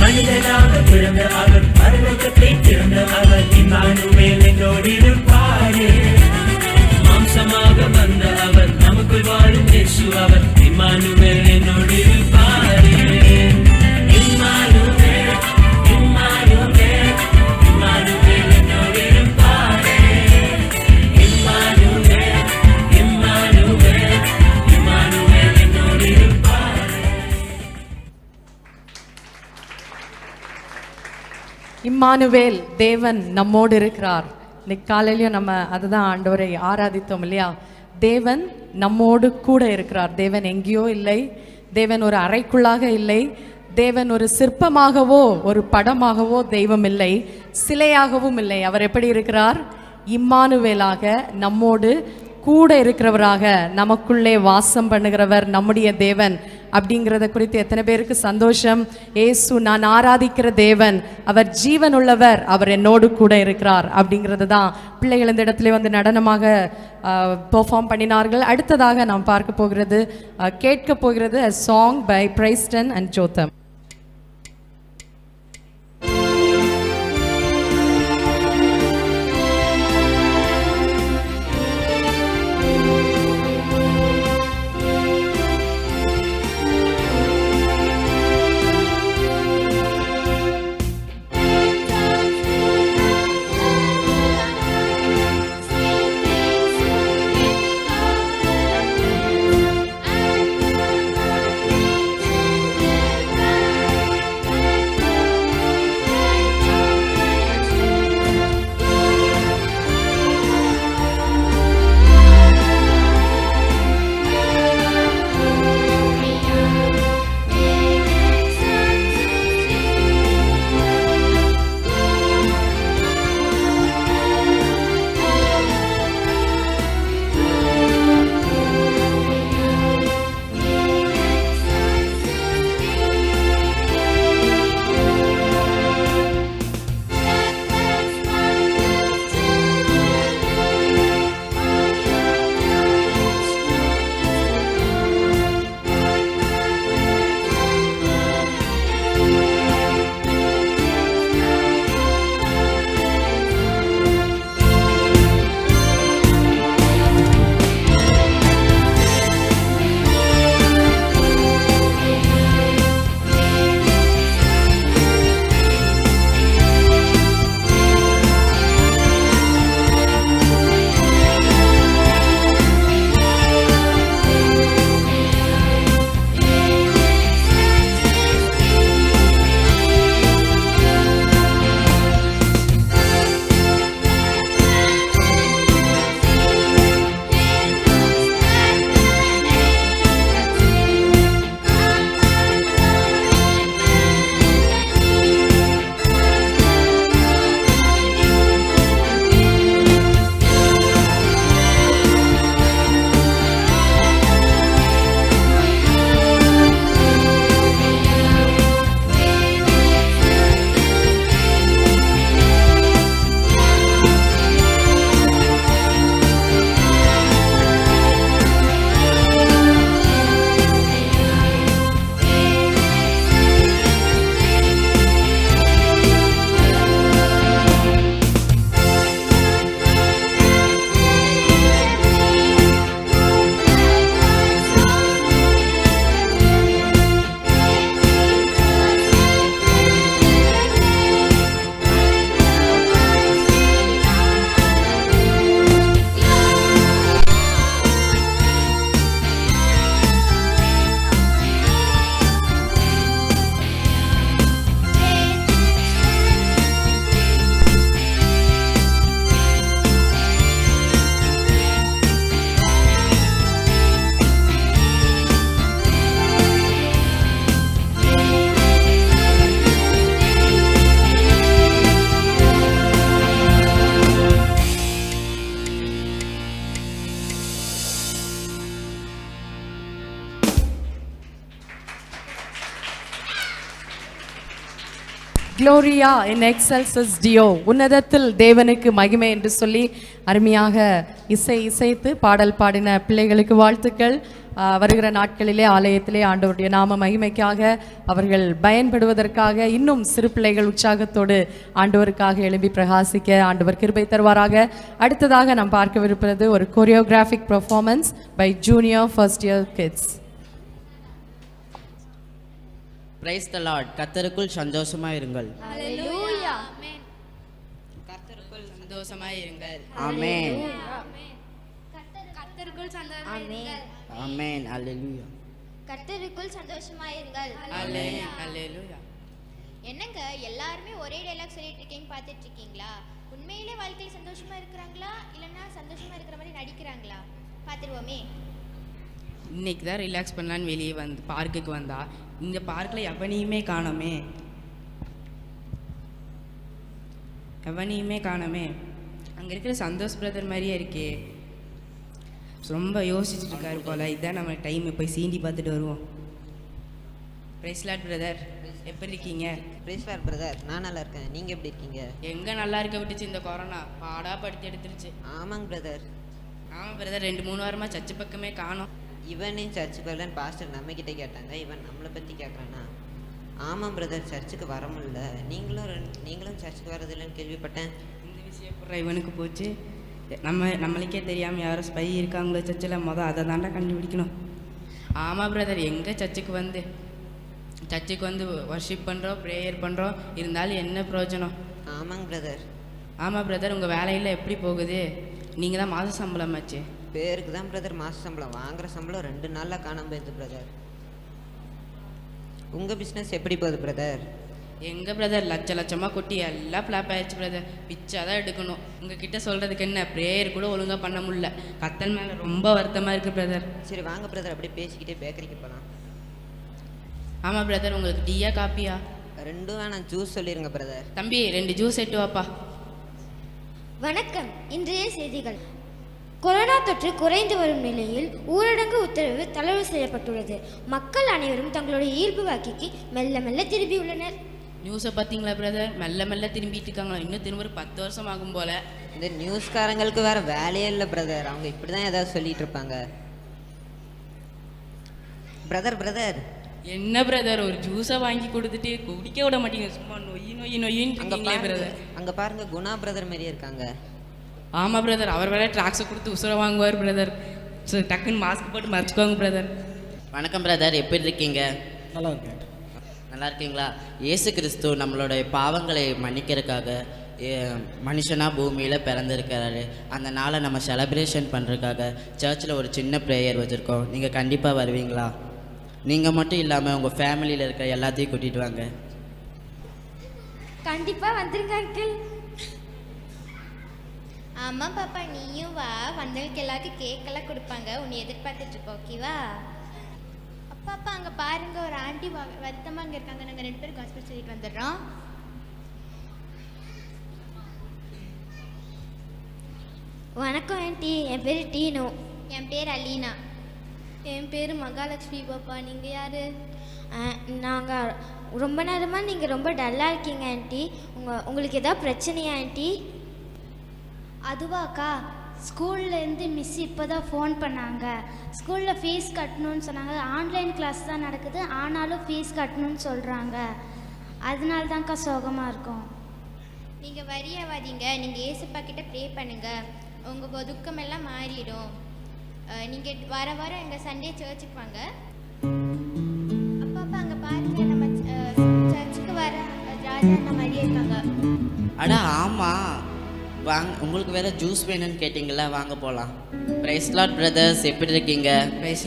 மனிதனாக பிறந்த அவர், பரலோகத்தை திறந்த அவர், இம்மானுவேல் என்னோடிருப்பாரே. மாம்சமாக வந்த அவர், நமக்குள் வாழும் இயேசு அவர், இம்மானுவேல் என்னோடிருப்பாரே. இம்மானுவேல், இம்மானுவேல், இம்மானுவேல் என்னோடிருப்பாரே. இம்மானுவேல், இம்மானுவேல், இம்மானுவேல் என்னோடிருப்பாரே. இம்மானுவேல், தேவன் நம்மோடு இருக்கிறார். இன்னைக்கு காலையிலயும் நம்ம அதுதான் ஆண்டவரை ஆராதித்தோம் இல்லையா? தேவன் நம்மோடு கூட இருக்கிறார். தேவன் எங்கேயோ இல்லை, தேவன் ஒரு அறைக்குள்ளாக இல்லை, தேவன் ஒரு சிற்பமாகவோ ஒரு படமாகவோ தெய்வம் இல்லை, சிலையாகவும் இல்லை. அவர் எப்படி இருக்கிறார்? இம்மானுவேலாக நம்மோடு கூட இருக்கிறவராக, நமக்குள்ளே வாசம் பண்ணுகிறவர் நம்முடைய தேவன் அப்படிங்கிறத குறித்து எத்தனை பேருக்கு சந்தோஷம்? ஏசு நான் ஆராதிக்கிற தேவன், அவர் ஜீவன் உள்ளவர், அவர் என்னோடு கூட இருக்கிறார் அப்படிங்கிறது தான் பிள்ளைகள் இந்த இடத்துல வந்து நடனமாக பெர்ஃபார்ம் பண்ணினார்கள். அடுத்ததாக நாம் பார்க்க போகிறது, கேட்க போகிறது a song by Preston and Jotham. And Gloria in excelsis Deo. உன்னதத்தில் தேவனுக்கு மகிமை என்று சொல்லி அருமையாக இசைத்து பாடல் பாடின பிள்ளைகளுக்கு வாழ்த்துக்கள். வருகிற நாட்களிலே ஆலயத்திலே ஆண்டவருடைய நாம மகிமைக்காக அவர்கள் பயன்படுவதற்காக இன்னும் சிறு பிள்ளைகள் உற்சாகத்தோடு ஆண்டவருக்காக எழும்பி பிரகாசிக்க ஆண்டவர் கிருபை தருவாராக. அடுத்ததாக நாம் பார்க்கவிருப்பது ஒரு choreographic performance by junior first year kids. Praise the Lord. கர்த்தருக்குள் சந்தோஷமாய் இருங்கள். ஹalleluya. கர்த்தருக்குள் சந்தோஷமாய் இருங்கள். ஆமென். கர்த்தருக்குள் சந்தோஷமாய் இருங்கள். ஆமென். ஹalleluya. கர்த்தருக்குள் சந்தோஷமாய் இருங்கள். ஆமென். ஹalleluya. என்னங்க எல்லாரும் ஒரே டயலாக் சொல்லிட்டு இருக்கீங்க, பார்த்துட்டு இருக்கீங்களா? உண்மையிலே வாழ்க்கையில சந்தோஷமா இருக்கிறாங்களா இல்லனா சந்தோஷமா இருக்கிற மாதிரி நடிக்கிறாங்களா? பார்த்துருவோமே. இன்னைக்கு தான் ரிலாக்ஸ் பண்ணலான்னு வெளியே பார்க்குக்கு வந்தா இந்த பார்க்கில் எவனையுமே காணோமே. அங்கே இருக்கிற சந்தோஷ் பிரதர் மாதிரியே இருக்கே. ரொம்ப யோசிச்சுட்டு இருக்காரு போல. இதுதான் நம்ம டைம், போய் சீண்டி பார்த்துட்டு வருவோம். பிரைஸ் லார்ட் பிரதர், எப்படி இருக்கீங்க? பிரைஸ் லார்ட் பிரதர், நான் நல்லா இருக்கேன். நீங்கள் எப்படி இருக்கீங்க? எங்கே நல்லா இருக்க விட்டுச்சு இந்த கொரோனா, பாடா படுத்தி எடுத்துருச்சு. ஆமாங்க பிரதர். ஆமாம் பிரதர், 2-3 வாரமாக சர்ச்சு பக்கமே காணோம். இவனே சர்ச்சுக்கு வரலன்னு பாஸ்டர் நம்மக்கிட்ட கேட்டாங்க, இவன் நம்மளை பற்றி கேட்குறானா? ஆமாம் பிரதர், சர்ச்சுக்கு வர முடியல. நீங்களும் சர்ச்சுக்கு வரதில்லைன்னு கேள்விப்பட்டேன். இந்த விஷயம் பூரா இவனுக்கு போச்சு. நம்மளுக்கே தெரியாமல் யாரும் ஸ்பை இருக்காங்களோ சர்ச்சில், அதை தாண்டா கண்டுபிடிக்கணும். ஆமாம் பிரதர், எங்கே சர்ச்சுக்கு வந்து வர்ஷிப் பண்ணுறோம், ப்ரேயர் பண்ணுறோம், இருந்தாலும் என்ன பிரயோஜனம்? ஆமாங்க பிரதர். ஆமாம் பிரதர், உங்கள் வேலையில் எப்படி போகுது? நீங்கள் தான் மாத சம்பளம் ஆச்சு. பேருக்கு தான் பிரதர் மாத சம்பளம், வாங்குகிற சம்பளம் 2 நாளில் காணாமல் போயிடுது பிரதர். உங்கள் பிஸ்னஸ் எப்படி போகுது பிரதர்? எங்கள் பிரதர் லட்சமாக கொட்டி எல்லாம் ஃப்ளாப் ஆயிடுச்சு பிரதர். பிச்சா தான் எடுக்கணும். உங்ககிட்ட சொல்கிறதுக்கு என்ன, ப்ரேயர் கூட ஒழுங்காக பண்ண முடியல. கத்தல் மேலே ரொம்ப வருத்தமாக இருக்குது பிரதர். சரி வாங்க பிரதர், அப்படியே பேசிக்கிட்டே பேக்கரிக்கு போகலாம். ஆமாம் பிரதர், உங்களுக்கு டீயா காப்பியா? 2 வேணாம், ஜூஸ் சொல்லிடுங்க பிரதர். தம்பி 2 ஜூஸ் எட்டு வாப்பா. வணக்கம். இன்றைய செய்திகள். கொரோனா தொற்று குறைந்து வரும் நிலையில் ஊரடங்கு உத்தரவு தளர்வு செய்யப்பட்டுள்ளது. மக்கள் அனைவரும் தங்களுடைய இயல்பு வாழ்க்கைக்கு மெல்ல மெல்ல திரும்பியுள்ளனர். நியூஸை பார்த்தீங்களா பிரதர்? மெல்ல திரும்பிட்டு இருக்காங்களா? இன்னும் திரும்ப 10 வருஷம் ஆகும் போல. இந்த நியூஸ்காரங்களுக்கு வேற வேலையே இல்லை பிரதர், அவங்க இப்படி தான் ஏதாவது சொல்லிட்டு இருப்பாங்க. பிரதர் என்ன பிரதர், ஒரு ஜூஸை வாங்கி கொடுத்துட்டு குடிக்க விட மாட்டீங்க, சும்மா நொய்யின்னு இருக்கீங்களே பிரதர். அங்கே பாருங்க, குணா பிரதர் மாதிரியே இருக்காங்க. ஆமாம் பிரதர், அவர் வேற ட்ராக்ஸை கொடுத்து உசுரை வாங்குவார் பிரதர். ஸோ டக்குன்னு மாஸ்க் போட்டு மறைச்சிக்கோங்க பிரதர். வணக்கம் பிரதர், எப்படி இருக்கீங்க? நல்லா இருக்கேன். நல்லா இருக்கீங்களா? இயேசு கிறிஸ்து நம்மளுடைய பாவங்களை மன்னிக்கிறதுக்காக மனுஷனாக பூமியில் பிறந்திருக்கிறாரு. அந்த நாளை நம்ம செலிப்ரேஷன் பண்ணுறதுக்காக சர்ச்சில் ஒரு சின்ன ப்ரேயர் வச்சுருக்கோம். நீங்கள் கண்டிப்பாக வருவீங்களா? நீங்கள் மட்டும் இல்லாமல் உங்கள் ஃபேமிலியில் இருக்கிற எல்லாத்தையும் கூட்டிகிட்டு வாங்க. கண்டிப்பாக வந்துருங்க அங்கிள். ஆமாம் பாப்பா, நீயும் வா. வந்தவங்களுக்கு எல்லாருக்கும் கேக்கெல்லாம் கொடுப்பாங்க, உன்னை எதிர்பார்த்துட்டு இருக்கோம். ஓகேவா? அப்பாப்பா அங்கே பாருங்க, ஒரு ஆண்டி வருத்தமாக அங்கே இருக்காங்க. நாங்கள் 2 பேரும் காஸ்பல் சொல்லிட்டு வந்துடுறோம். வணக்கம் ஆண்டி, என் பேர் டீனோ. என் பேர் அலீனா. என் பேர் மகாலட்சுமி. பாப்பா நீங்கள் யார்? நாங்கள் ரொம்ப நேரமாக நீங்கள் ரொம்ப டல்லாக இருக்கீங்க ஆண்டி. உங்களுக்கு எதாவது பிரச்சனையா ஆண்டி? அதுவாக்கா, ஸ்கூல்லேருந்து மிஸ் இப்போ தான் ஃபோன் பண்ணாங்க. ஸ்கூலில் ஃபீஸ் கட்டணும்னு சொன்னாங்க. ஆன்லைன் கிளாஸ் தான் நடக்குது, ஆனாலும் ஃபீஸ் கட்டணும்னு சொல்கிறாங்க. அதனால தான்க்கா சோகமாக இருக்கும். நீங்கள் வரியாவாதீங்க, நீங்கள் ஏசப்பா கிட்ட ப்ரே பண்ணுங்கள், உங்கள் துக்கமெல்லாம் மாறிடும். நீங்கள் வர எங்கள் சண்டே சர்ச்சுக்கு வாங்க. அப்பா அங்கே பாருங்க, நம்ம சர்ச்சுக்கு வர ராஜா அந்த மாதிரியே இருக்காங்க. அடா ஆமாம், வாங்க. உங்களுக்கு வேறு ஜூஸ் வேணும்னு கேட்டிங்களா, வாங்க போகலாம். பிரைஸ் லார்ட் பிரதர்ஸ், எப்படி இருக்கீங்க? பிரைஸ்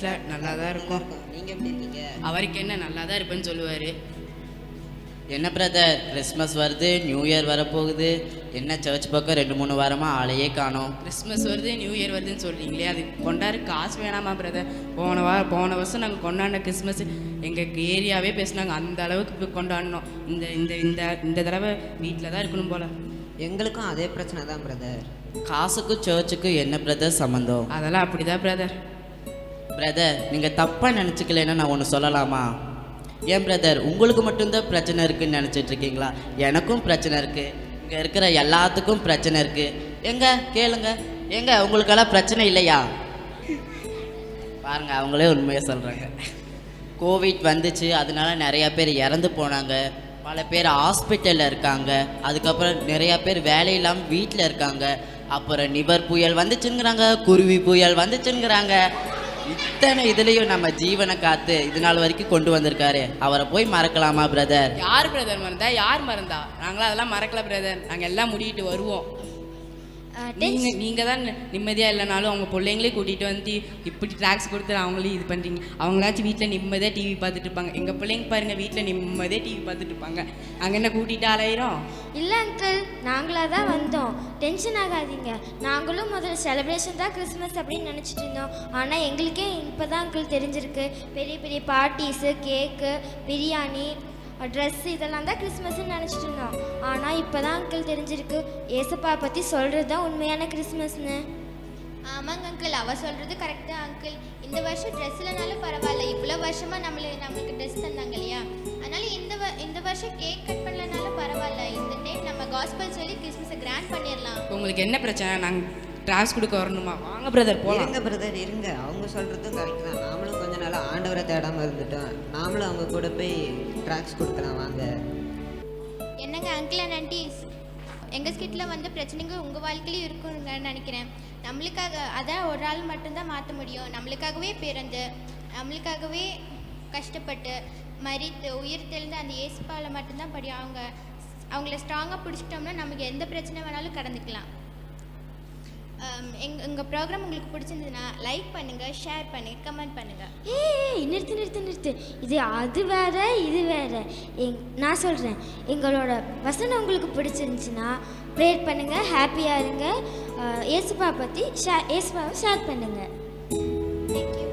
லார்ட், நல்லா தான் இருக்கும். நீங்கள் எப்படி இருக்கீங்க? அவருக்கு என்ன, நல்லா தான் இருப்பேன்னு சொல்லுவார். என்ன பிரதர், கிறிஸ்மஸ் வருது, நியூ இயர் வரப்போகுது, என்ன சர்ச் பக்கம் 2-3 வாரமாக ஆளையே காணோம். கிறிஸ்மஸ் வருது, நியூ இயர் வருதுன்னு சொல்கிறீங்களே, அது கொண்டாட காசு வேணாமா பிரதர்? போன வருஷம் நாங்கள் கொண்டாடின கிறிஸ்மஸ் எங்கள் ஏரியாவே பேசினாங்க, அந்த அளவுக்கு கொண்டாடினோம். இந்த தடவை வீட்டில் தான் இருக்கணும் போல். எங்களுக்கும் அதே பிரச்சனை தான் பிரதர். காசுக்கும் சர்ச்சுக்கும் என்ன பிரதர் சம்மந்தம்? அதெல்லாம் அப்படி தான் பிரதர். பிரதர், நீங்கள் தப்பாக நினச்சிக்கலன்னா நான் ஒன்று சொல்லலாமா? ஏன் பிரதர் உங்களுக்கு மட்டும்தான் பிரச்சனை இருக்குன்னு நினச்சிட்டு இருக்கீங்களா? எனக்கும் பிரச்சனை இருக்குது, இங்கே இருக்கிற எல்லாத்துக்கும் பிரச்சனை இருக்குது. எங்க கேளுங்க, எங்க உங்களுக்கெல்லாம் பிரச்சனை இல்லையா? பாருங்க, அவங்களே உண்மையாக சொல்கிறாங்க. கோவிட் வந்துச்சு, அதனால நிறையா பேர் இறந்து போனாங்க, பல பேர் ஹாஸ்பிட்டலில் இருக்காங்க, அதுக்கப்புறம் நிறையா பேர் வேலை இல்லாமல் வீட்டில் இருக்காங்க, அப்புறம் நிவர் புயல் வந்துச்சுங்கிறாங்க, குருவி புயல் வந்துச்சுங்கிறாங்க. இத்தனை இதுலேயும் நம்ம ஜீவனை காத்து இது நாள் வரைக்கும் கொண்டு வந்திருக்காரு. அவரை போய் மறக்கலாமா பிரதர்? யார் பிரதர் மறந்தா? யார் மறந்தா? நாங்களாம் அதெல்லாம் மறக்கல பிரதர். நாங்கள் எல்லாம் முடிக்கிட்டு வருவோம். நீங்கள் தான் நிம்மதியாக இல்லைனாலும் அவங்க பிள்ளைங்களே கூட்டிகிட்டு வந்து இப்படி ட்ராக்ஸ் கொடுத்து அவங்களே இது பண்ணுறீங்க. அவங்களாச்சும் வீட்டில் நிம்மதியாக டிவி பார்த்துட்டு இருப்பாங்க. எங்கள் பிள்ளைங்க பாருங்கள், வீட்டில் நிம்மதியாக டிவி பார்த்துட்டு இருப்பாங்க. அங்கே என்ன கூட்டிகிட்டு அலையிறோம்? இல்லை அங்கிள், நாங்களாக தான் வந்தோம், டென்ஷன் ஆகாதீங்க. நாங்களும் முதல்ல செலிப்ரேஷன் தான் கிறிஸ்மஸ் அப்படின்னு நினச்சிட்டு இருந்தோம். ஆனால் எங்களுக்கே இப்போ தான் அங்கிள் தெரிஞ்சிருக்கு, பெரிய பெரிய பார்ட்டிஸு, கேக்கு, பிரியாணி, ட்ரெஸ் இதெல்லாம் தான் கிறிஸ்மஸ்ன்னு நினச்சிட்டு இருந்தோம். ஆனால் இப்போ தான் அங்கிள் தெரிஞ்சிருக்கு, ஏசப்பா பற்றி சொல்கிறது தான் உண்மையான கிறிஸ்மஸ்னு. ஆமாங்க அங்கிள், அவள் சொல்கிறது கரெக்ட் தான் அங்கிள். இந்த வருஷம் ட்ரெஸ் இல்லைனாலும் பரவாயில்ல, இவ்வளோ வருஷமாக நம்மளுக்கு ட்ரெஸ் தந்தாங்க இல்லையா? அதனால் இந்த வருஷம் கேக் கட் பண்ணலனாலும் பரவாயில்ல. இந்த டைம் நம்ம காஸ்பல் சொல்லி கிறிஸ்மஸை கிராண்ட் பண்ணிடலாம். உங்களுக்கு என்ன பிரச்சனை? நாங்கள் ட்ராக்ஸ் கொடுக்க வரணுமா? வாங்க பிரதர் போகலாம். இருங்க பிரதர் இருங்க, அவங்க சொல்கிறதும் கரெக்ட் தான். நாமளும் கொஞ்ச நாள் ஆண்டவரை தேடாமல் இருந்துட்டோம், நாமளும் அவங்க கூட போய் ட்ராக்ஸ் கொடுக்கலாம் வாங்க. என்னங்க அங்கிள் அண்ட் ஆன்டிஸ், எங்கள் ஸ்கிட்டில் வந்து பிரச்சனைங்க உங்கள் வாழ்க்கையிலையும் இருக்குங்கன்னு நினைக்கிறேன். நம்மளுக்காக அதான் ஒரு ஆள் மட்டும்தான் மாற்ற முடியும். நம்மளுக்காகவே பிறந்து நம்மளுக்காகவே கஷ்டப்பட்டு மரித்து உயிர் தெளிந்து அந்த ஏசுப்பாவில் மட்டும்தான் அவங்கள ஸ்ட்ராங்காக பிடிச்சிட்டோம்னா நமக்கு எந்த பிரச்சனை வேணாலும் கடந்துக்கலாம். எங்கள் ப்ரோக்ராம் உங்களுக்கு பிடிச்சிருந்ததுன்னா லைக் பண்ணுங்கள், ஷேர் பண்ணுங்கள், கமெண்ட் பண்ணுங்கள். நிறுத்து, இது அது வேற இது வேற. நான் சொல்கிறேன், எங்களோட வசனம் உங்களுக்கு பிடிச்சிருந்துச்சுன்னா ப்ரேயர் பண்ணுங்கள், ஹாப்பியாக இருங்க, ஏசுப்பா பற்றி ஏசுப்பாவை ஷேர் பண்ணுங்கள். தேங்க்யூ.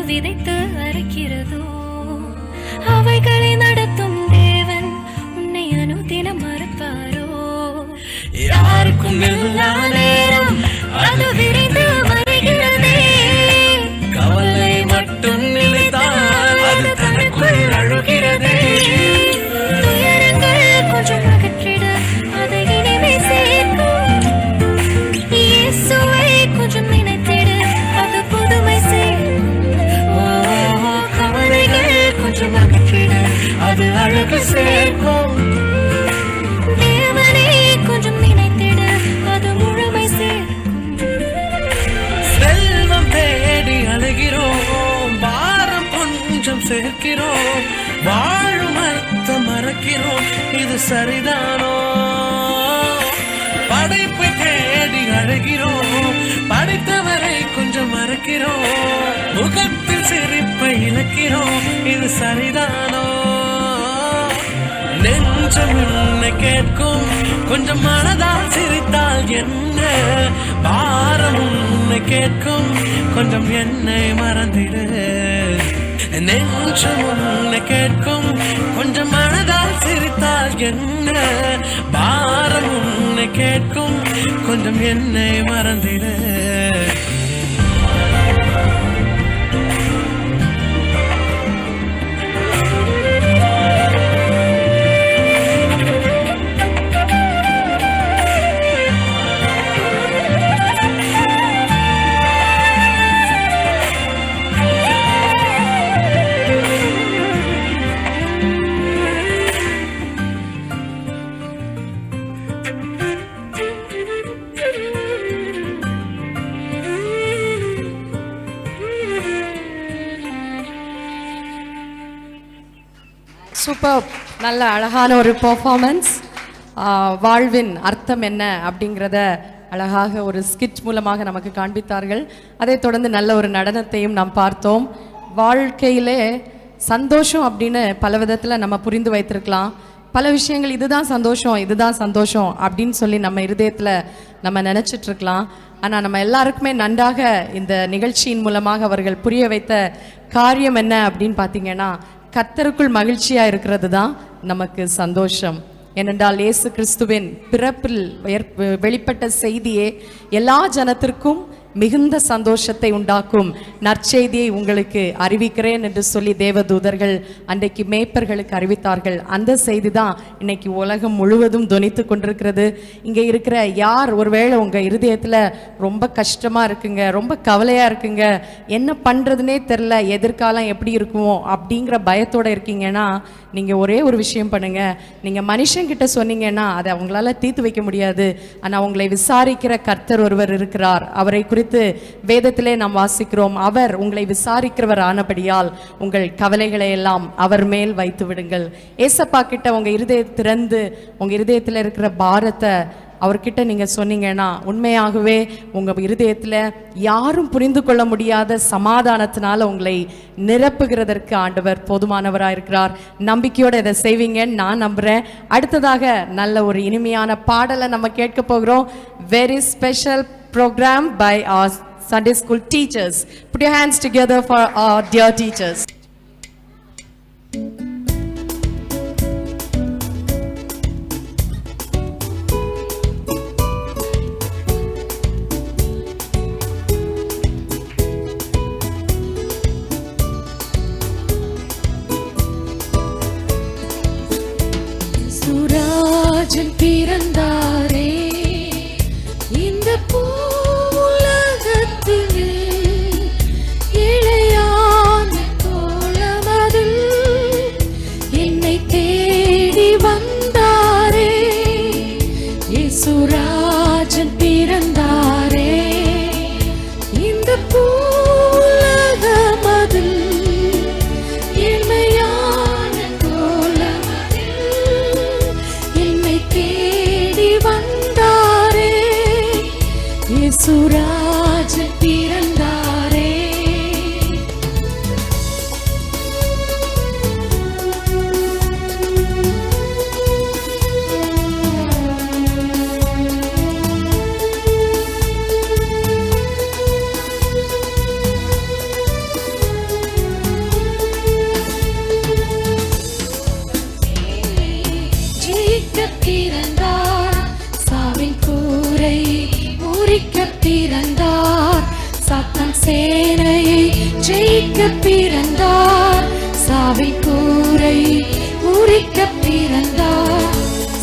விதைத்து அறுக்கிறதோ அவைகளை நடத்தும் தேவன் உன்னை அனுதினம் மறப்பாரோ? யாருக்கும் எல்லா நேரம் அது விரைந்து வருகிறதே, கவலை மட்டும் நினைத்தால் அது தனக்குள் அழுகிறதே. துயரங்கள் கொஞ்சம் அகற்றிட அதை இனிமே சேர்க்கும், இயேசுவை கொஞ்சம் நினைத்திட அது புதுமை சேர்க்கும். கவலைகள் கொஞ்சம் அகற்றிட அது எனக்கு சேர்க்கும். தேவனே கொஞ்சம் நினைத்திடு, அது முழுமை சேர்க்கும். செல்வம் தேடி அழுகிறோம், பாரம் கொஞ்சம் சேர்க்கிறோம், வாழும் அர்த்தம் மறக்கிறோம், இது சரிதானோ? படைப்பை தேடி அழுகிறோம், படைத்தவரை கொஞ்சம் மறக்கிறோம், முகத்தில் சிரிப்பை இழக்கிறோம், இது சரிதானோ? நெஞ்சம் என்னை கேட்கும், கொஞ்சம் மனதால் சிரித்தால் என்ன? பாரம் உன்னை கேட்கும், கொஞ்சம் என்னை மறந்திடு. நெஞ்சம் உன்னை கேட்கும், கொஞ்சம் மனதால் சிரித்தால் என்ன? பாரம் உன்னை கேட்கும், கொஞ்சம் என்னை மறந்திடு. சூப்பர், நல்ல அழகான ஒரு பெர்ஃபார்மன்ஸ். வாழ்வின் அர்த்தம் என்ன அப்படிங்கிறத அழகாக ஒரு ஸ்கிட் மூலமாக நமக்கு காண்பித்தார்கள். அதைத் தொடர்ந்து நல்ல ஒரு நடனத்தையும் நாம் பார்த்தோம். வாழ்க்கையிலே சந்தோஷம் அப்படின்னு பல விதத்தில் நம்ம புரிந்து வைத்திருக்கலாம். பல விஷயங்கள் இதுதான் சந்தோஷம், இதுதான் சந்தோஷம் அப்படின்னு சொல்லி நம்ம இருதயத்தில் நம்ம நினச்சிட்ருக்கலாம். ஆனால் நம்ம எல்லாருக்குமே நன்றாக இந்த நிகழ்ச்சியின் மூலமாக அவர்கள் புரிய வைத்த காரியம் என்ன அப்படின்னு பார்த்தீங்கன்னா, கர்த்தருக்குள் மகிழ்ச்சியாக இருக்கிறது தான் நமக்கு சந்தோஷம். ஏனென்றால் இயேசு கிறிஸ்துவின் பிறப்பில் வெளிப்பட்ட செய்தியே எல்லா ஜனத்திற்கும் மிகுந்த சந்தோஷத்தை உண்டாக்கும் நற்செய்தியை உங்களுக்கு அறிவிக்கிறேன் என்று சொல்லி தேவதூதர்கள் அன்றைக்கு மேய்ப்பர்களுக்கு அறிவித்தார்கள். அந்த செய்தி தான் இன்னைக்கு உலகம் முழுவதும் தொனித்து கொண்டிருக்கிறது. இங்கே இருக்கிற யார் ஒருவேளை உங்கள் இருதயத்தில் ரொம்ப கஷ்டமாக இருக்குங்க, ரொம்ப கவலையாக இருக்குங்க, என்ன பண்ணுறதுனே தெரில, எதிர்காலம் எப்படி இருக்குமோ அப்படிங்கிற பயத்தோடு இருக்கீங்கன்னா, நீங்கள் ஒரே ஒரு விஷயம் பண்ணுங்கள். நீங்கள் மனுஷங்கிட்ட சொன்னீங்கன்னா அதை அவங்களால தீர்த்து வைக்க முடியாது. ஆனால் உங்களை விசாரிக்கிற கர்த்தர் ஒருவர் இருக்கிறார். அவரை குறித்து வேதத்திலே நாம் வாசிக்கிறோம். அவர் உங்களை விசாரிக்கிறவர் ஆனபடியால் உங்கள் கவலைகளை எல்லாம் அவர் மேல் வைத்து விடுங்கள். ஏசப்பா கிட்ட உங்கள் இருதயத்தை திறந்து உங்கள் இருதயத்தில் இருக்கிற பாரத்தை அவர்கிட்ட நீங்கள் சொன்னீங்கன்னா உண்மையாகவே உங்கள் இருதயத்தில் யாரும் புரிந்து கொள்ள முடியாத சமாதானத்தினால உங்களை நிரப்புகிறதற்கு ஆண்டவர் போதுமானவராக இருக்கிறார். நம்பிக்கையோடு இதை செய்வீங்கன்னு நான் நம்புகிறேன். அடுத்ததாக நல்ல ஒரு இனிமையான பாடலை நம்ம கேட்க போகிறோம். Very special program by our Sunday school teachers. Put your hands together for our dear teachers. சுராஜன் பிறந்தாரே இந்த பூலகத்திலே, இளையான கோலமதில் என்னை தேடி வந்தாரே. இயேசுராஜன் பிறந்தாரே இந்த பூலகமதில், இளையான கோலமதில் என்னை தேடி வந்தாரே. இயேசுராஜன் பிறந்தாரே. ஜெயிக்கப் பிறந்தார், சாவின் கூரை முறிக்கப் பிறந்தார். சாத்தான் சேனையை ஜெயிக்கப் பிறந்தார், சாவின் கூரை முறிக்கப் பிறந்தார்.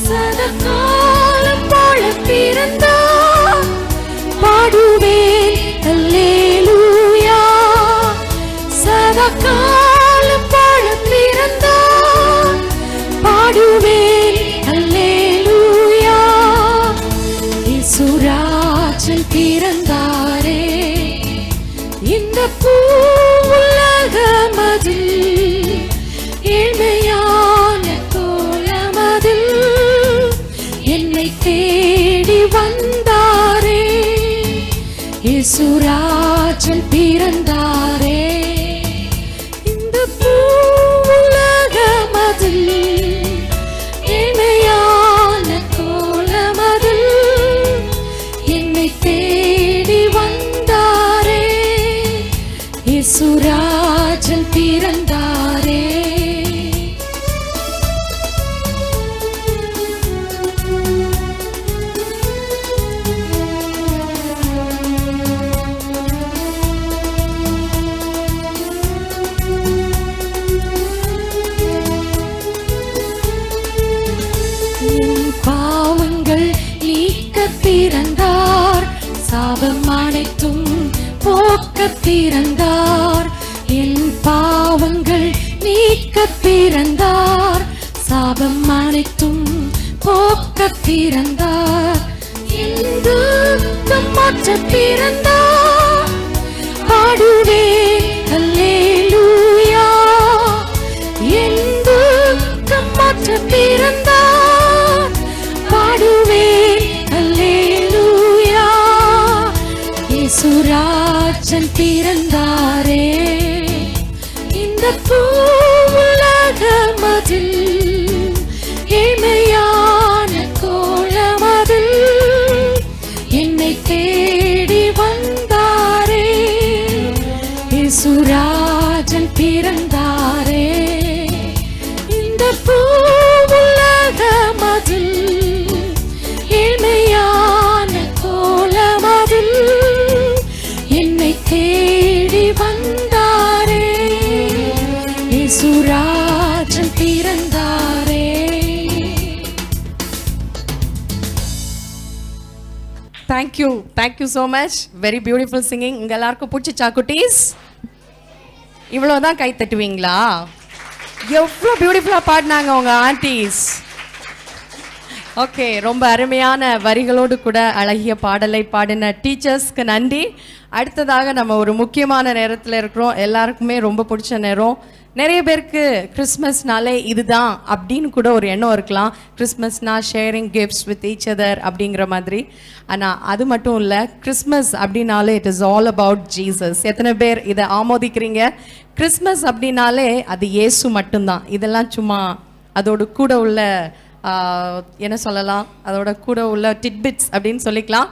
சதகாலம் வாழப் பிறந்தார், பாடுவேன் அல்லேலூயா. சதகாலம் வாழப் பிறந்தார், பிறந்தாரே. பாவங்கள் நீக்க பிறந்தார், சாபம் அனைத்தும் போக்க பிறந்தார். என் பாவங்கள் நீக்க பிறந்தார், சாபம் அனைத்தும் போக்க பிறந்தார். எந்தூக்கம் மாற்ற பிறந்தார், பாடுவேன் அல்லேலூயா. எந்தூக்கம் மாற்ற பிறந்தார், பாடுவேன் அல்லேலூயா. இயேசுராஜன் பிறந்தாரே, இந்த பூவுலகமதில் ஏழ்மையான கோலமதில் என்னை தேடி வந்தாரே. இயேசுராஜன் பிறந்தாரே, இந்த பூவுலகமதில் ஏழ்மையான கோலமதில் என்னை தேடி வந்தாரே. இயேசுராஜன் பிறந்தாரே. Thank you so much. Very beautiful singing. உங்கள் எல்லாருக்கும் பிடிச்சிச்சா குட்டீஸ்? இவ்வளோதான் கை தட்டுவீங்களா? எவ்வளோ பியூட்டிஃபுல்லாக பாடினாங்க உங்கள் ஆன்டீஸ். ஓகே, ரொம்ப அருமையான வரிகளோடு கூட அழகிய பாடலை பாடின டீச்சர்ஸ்க்கு நன்றி. அடுத்ததாக நம்ம ஒரு முக்கியமான நேரத்தில் இருக்கிறோம். எல்லாருக்குமே ரொம்ப பிடிச்ச நேரம். நிறைய பேருக்கு கிறிஸ்மஸ்னாலே இதுதான் அப்படின்னு கூட ஒரு எண்ணம் இருக்கலாம். கிறிஸ்மஸ்னா sharing gifts with each other அப்படிங்கிற மாதிரி. ஆனால் அது மட்டும் இல்லை, கிறிஸ்மஸ் அப்படின்னாலே it is all about Jesus. எத்தனை பேர் இதை ஆமோதிக்கிறீங்க? கிறிஸ்மஸ் அப்படின்னாலே அது இயேசு மட்டும்தான். இதெல்லாம் சும்மா அதோடு கூட உள்ள என்ன சொல்லலாம், அதோட கூட உள்ள டிட்பிட்ஸ் அப்படின்னு சொல்லிக்கலாம்.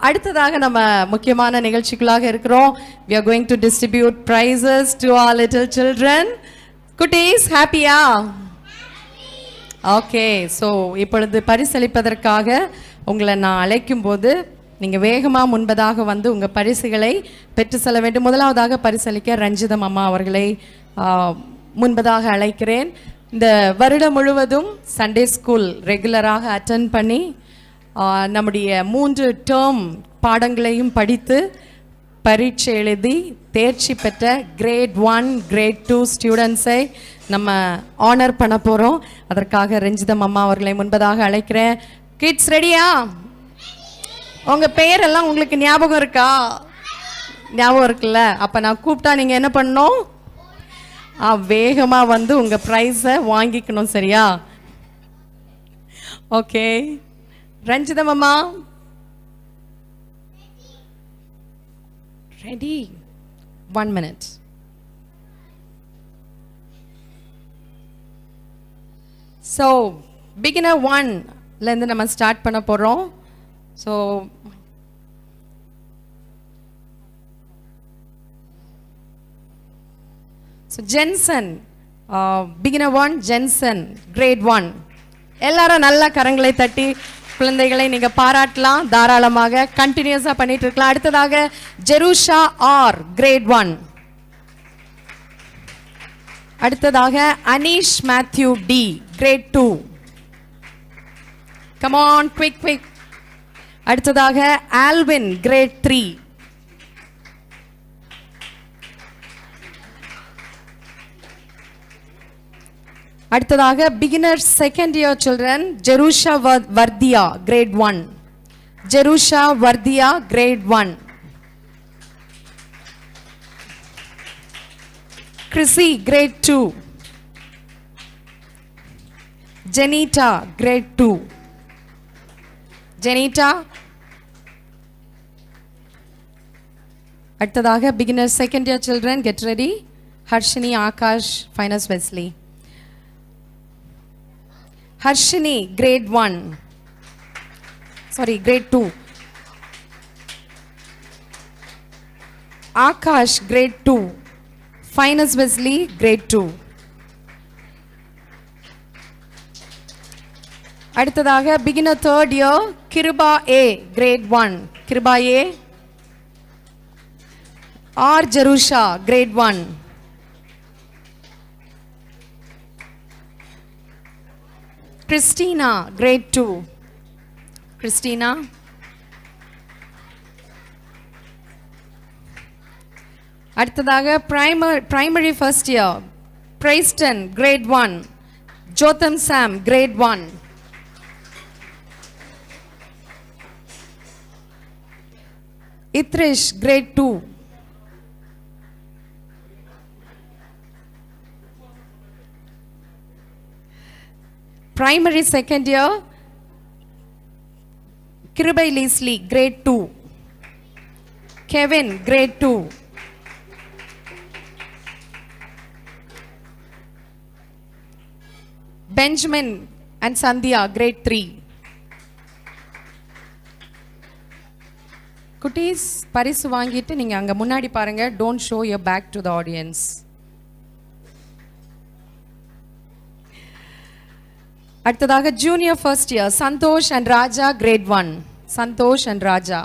அடுத்ததாக நம்ம முக்கியமான நிகழ்ச்சிகளாக இருக்கிறோம். we are going to distribute prizes to our little children. குட்டீஸ் ஹாப்பியா? ஓகே, ஸோ இப்பொழுது பரிசளிப்பதற்காக உங்களை நான் அழைக்கும் போது நீங்கள் வேகமாக முன்பதாக வந்து உங்கள் பரிசுகளை பெற்று செல்ல வேண்டும். முதலாவதாக பரிசளிக்க ரஞ்சிதம் அம்மா அவர்களை முன்பதாக அழைக்கிறேன். இந்த வருடம் முழுவதும் சண்டே ஸ்கூல் ரெகுலராக அட்டென்ட் பண்ணி நம்முடைய 3 டேர்ம் பாடங்களையும் படித்து பரீட்சை எழுதி தேர்ச்சி பெற்ற கிரேட் 1 கிரேட் 2 ஸ்டூடெண்ட்ஸை நம்ம ஆனர் பண்ண போகிறோம். அதற்காக ரஞ்சிதம் அம்மா அவர்களை முன்பதாக அழைக்கிறேன். கிட்ஸ் ரெடியா? உங்கள் பெயரெல்லாம் உங்களுக்கு ஞாபகம் இருக்கா? ஞாபகம் இருக்குல்ல? அப்போ நான் கூப்பிட்டா நீங்கள் என்ன பண்ணணும்? வேகமாக வந்து உங்கள் ப்ரைஸை வாங்கிக்கணும், சரியா? ஓகே, ரஞ்சிதம் அம்மா ரெடி? 1 minute. ஸோ பிகினர் 1லேருந்து நம்ம ஸ்டார்ட் பண்ண போகிறோம். So Jensen, beginner 1 Jensen great 1. எல்லாரும் நல்லா கரங்களை தட்டி குழந்தைகளை நீங்கள் பாராட்டலாம். தாராளமாக கண்டினியூஸாக பண்ணிட்டு இருக்கலாம். அடுத்ததாக ஜெருஷா ஆர் கிரேட் 1. அடுத்ததாக Aneesh Matthew D grade 2. Come on, quick quick. அடுத்ததாக ஆல்வின் கிரேட் 3. அடுத்ததாக beginner second year children Jerusha Varthiya grade 1. Jerusha Varthiya grade 1. Chrissy grade 2. Jenita grade 2. Jenita. அடுத்ததாக beginner second year children get ready. Harshini Aakash Phineas Wesley. Harshini grade 1, sorry grade 2. Akash grade 2. Finus Wesley, grade 2. அடுத்ததாக beginner third year, Kiruba A, grade 1. Kiruba A. R. Jerusha, grade 1. Christina, grade 2. Christina. அடுத்ததாக primary first year, Preston, grade 1. Jotham Sam, grade 1. Itrish, grade 2. Primary second year, Kirubai Leslie, grade 2. Kevin, grade 2. Benjamin and Sandhya, grade 3. குட்டீஸ் பரிசு வாங்கிட்டு நீங்க அங்க முன்னாடி பாருங்க. Don't show your back to the audience. அடுத்ததாக junior first year, Santosh and Raja, great 1. Santosh and Raja.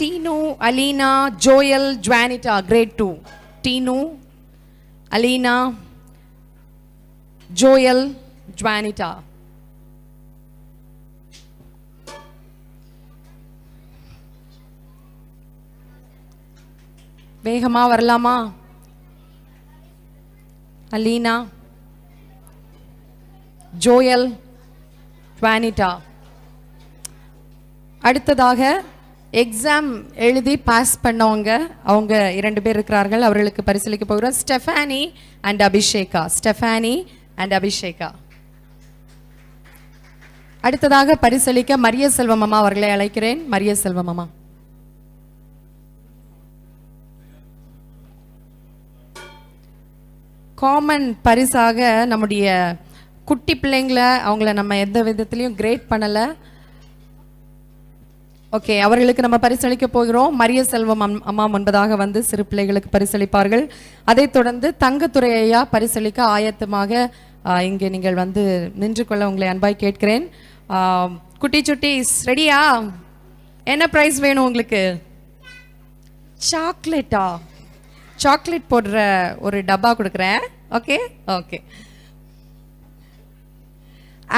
Tinu, Alina, Joel, Juanita, grade 2. Tinu, Alina, Joel, Juanita. வேகமா வரலாமா? அலீனா, ஜோயல், ஜுவானிட்டா. அடுத்ததாக எக்ஸாம் எழுதி பாஸ் பண்ணவங்க, அவங்க 2 பேர் இருக்கிறார்கள். அவர்களுக்கு பரிசளிக்க போகிறோம். Stephanie and Abhisheka. Stephanie and Abhisheka. அடுத்ததாக பரிசளிக்க மரிய செல்வம் அம்மா அவர்களை அழைக்கிறேன். மரிய செல்வம் அம்மா. காமன் பரிசாக நம்முடைய குட்டி பிள்ளைங்களை அவங்கள நம்ம எந்த விதத்துலையும் கிரேட் பண்ணலை. ஓகே, அவர்களுக்கு நம்ம பரிசளிக்க போகிறோம். மரிய செல்வம் அம்மா முன்பதாக வந்து சிறு பிள்ளைகளுக்கு பரிசளிப்பார்கள். அதைத் தொடர்ந்து தங்கத்துறை ஐயா பரிசளிக்க ஆயத்தமாக இங்கே நீங்கள் வந்து நின்று கொள்ள உங்களை அன்பாய் கேட்கிறேன். குட்டி சுட்டீஸ் ரெடியா? என்ன ப்ரைஸ் வேணும் உங்களுக்கு? சாக்லேட்டா? சாக்லேட் போடுற ஒரு டப்பா கொடுக்குறேன். Okay okay.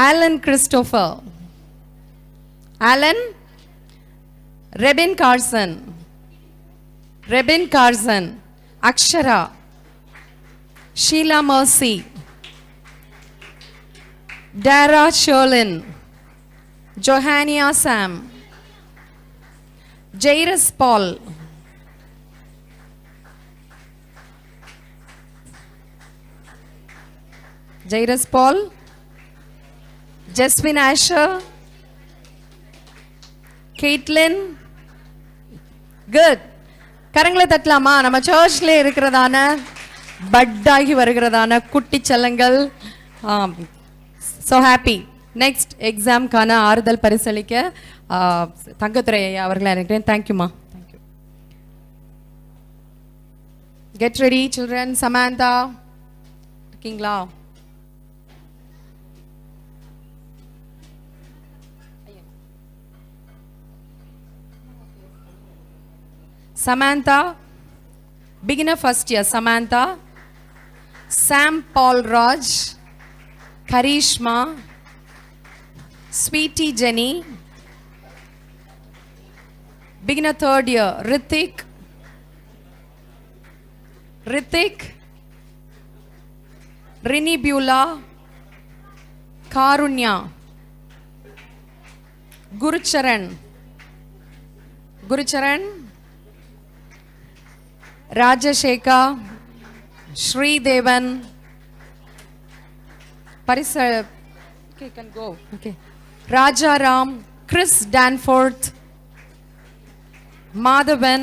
Alan Christopher, Alan. Rebin Carson, Rebin Carson. Akshara, Sheela Mercy, Tara Sholin, Johania Sam, Jairus Paul, Jairus Paul, Jaswin Asher, Caitlin. Good. கரங்களை தட்டலாமா? நம்ம சர்ச்ல இருக்கிறதான பட்டாகி வருகிறதான குட்டி செல்லங்கள். So happy. நெக்ஸ்ட் எக்ஸாம்க்கான ஆறுதல் பரிசளிக்க தங்கத்துறை ஐயா அவர்களை அழைக்கிறேன். தேங்க்யூமா. Thank you. Get ready children. Samantha இருக்கீங்களா? Samantha, beginner first year, Samantha. Sam Paul Raj, Karishma, Sweetie Jenny. Beginner third year, Rithik, Rini Beulah, Karunya, Gurucharan, Rajasheka, Sridevan, Parisa, okay, can go. Okay. Rajaram, Chris Danforth, Madhavan,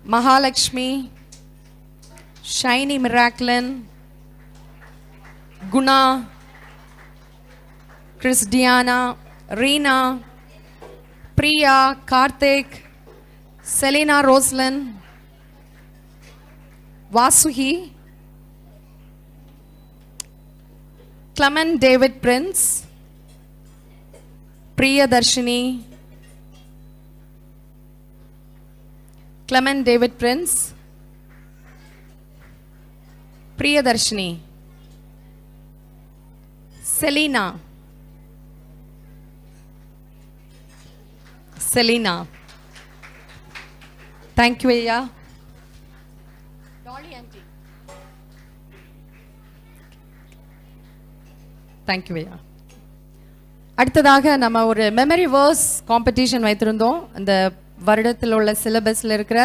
Mahalakshmi, Shiny Miraculin, Guna, Christiana, Reena, Priya, Karthik, Selina Roslin, Vasuki, Clement David Prince, Priyadarshini, Clement David Prince, Priyadarshini, Selina, Selina. Thank you ஐயா. Thank you ஐயா. அடுத்ததாக நம்ம ஒரு memory verse competition வைத்திருந்தோம். அந்த வருடத்தில் உள்ள சிலபஸில் இருக்கிற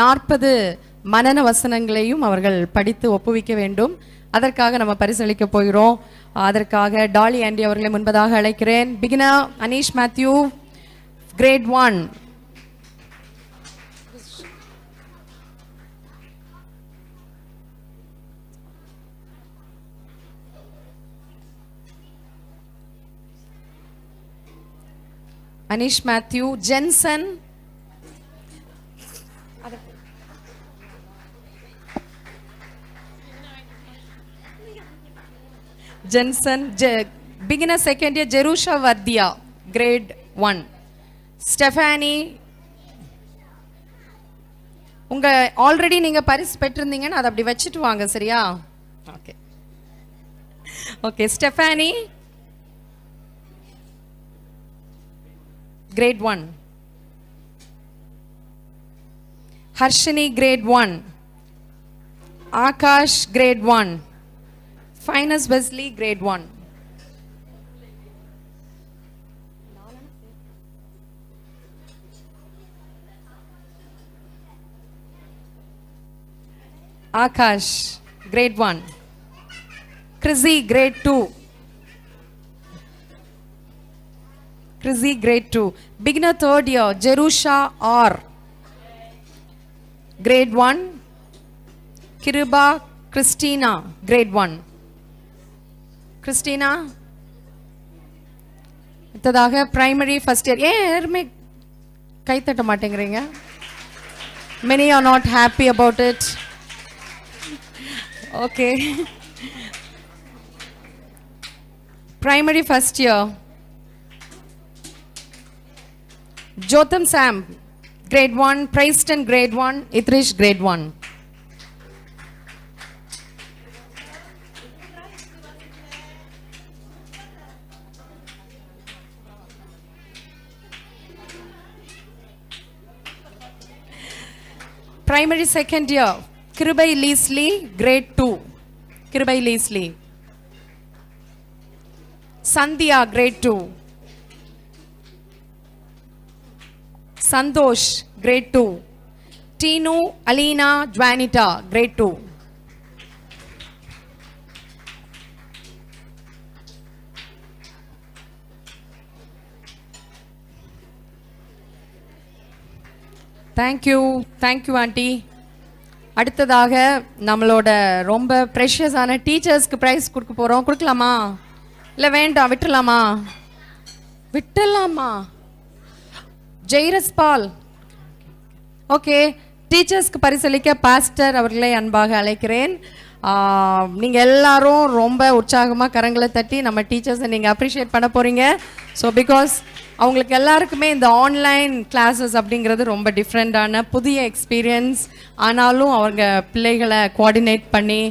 40 மனன வசனங்களையும் அவர்கள் படித்து ஒப்புவிக்க வேண்டும். அதற்காக நம்ம பரிசளிக்க போகிறோம். அதற்காக டாலி ஆண்டி அவர்களை முன்பதாக அழைக்கிறேன். Beginner Aneesh Matthew, great 1. Aneesh Matthew, Jensen, Jensen, beginner second year, Jerusha Vadya, grade 1. Stephanie, உங்க ஆல்ரெடி நீங்க பரிசு பெற்றிருந்தீங்கன்னா அதை அப்படி வச்சுட்டு வாங்க, சரியா? Okay okay. Stephanie, grade 1. Harshini, grade 1. Akash, grade 1. Finus Wesley, grade 1. Akash, grade 1. Chrissy, grade 2. Chrissy, grade 2. Beginner third year, Jerusha R, grade 1. Kiruba Christina, grade 1. Christina. அடுத்ததாக primary first year. ஏன் யாருமே கை தட்ட மாட்டேங்கிறீங்க? many are not happy about it. okay. primary first year, Jotham Sam, grade 1. Preston, grade 1. Ithrish, grade 1. Primary second year, Kirubai Leslie, grade 2. Kirubai Leslie. Sandhya, grade 2. Santosh, grade 2. Tinu, Alina, Juanita, grade 2. Thank you thank you aunty. அடுத்ததாக நம்மளோட ரொம்ப ப்ரெஷியஸான டீச்சர்ஸ்க்கு price கொடுக்க போகிறோம். கொடுக்கலாமா இல்லை வேண்டாம் விட்டுலாமா? விட்டுலாமா? Jairus பால். Okay, டீச்சர்ஸ்க்கு பரிசளிக்க pastor அவர்களை அன்பாக அழைக்கிறேன். நீங்கள் எல்லாரும் ரொம்ப உற்சாகமாக கரங்களை தட்டி நம்ம டீச்சர்ஸை நீங்கள் அப்ரிஷியேட் பண்ண போகிறீங்க. ஸோ பிகாஸ் அவங்களுக்கு எல்லாருக்குமே இந்த ஆன்லைன் கிளாஸஸ் அப்படிங்கிறது ரொம்ப டிஃப்ரெண்ட்டான புதிய எக்ஸ்பீரியன்ஸ். ஆனாலும் அவங்க பிள்ளைகளை கோஆர்டினேட் பண்ணி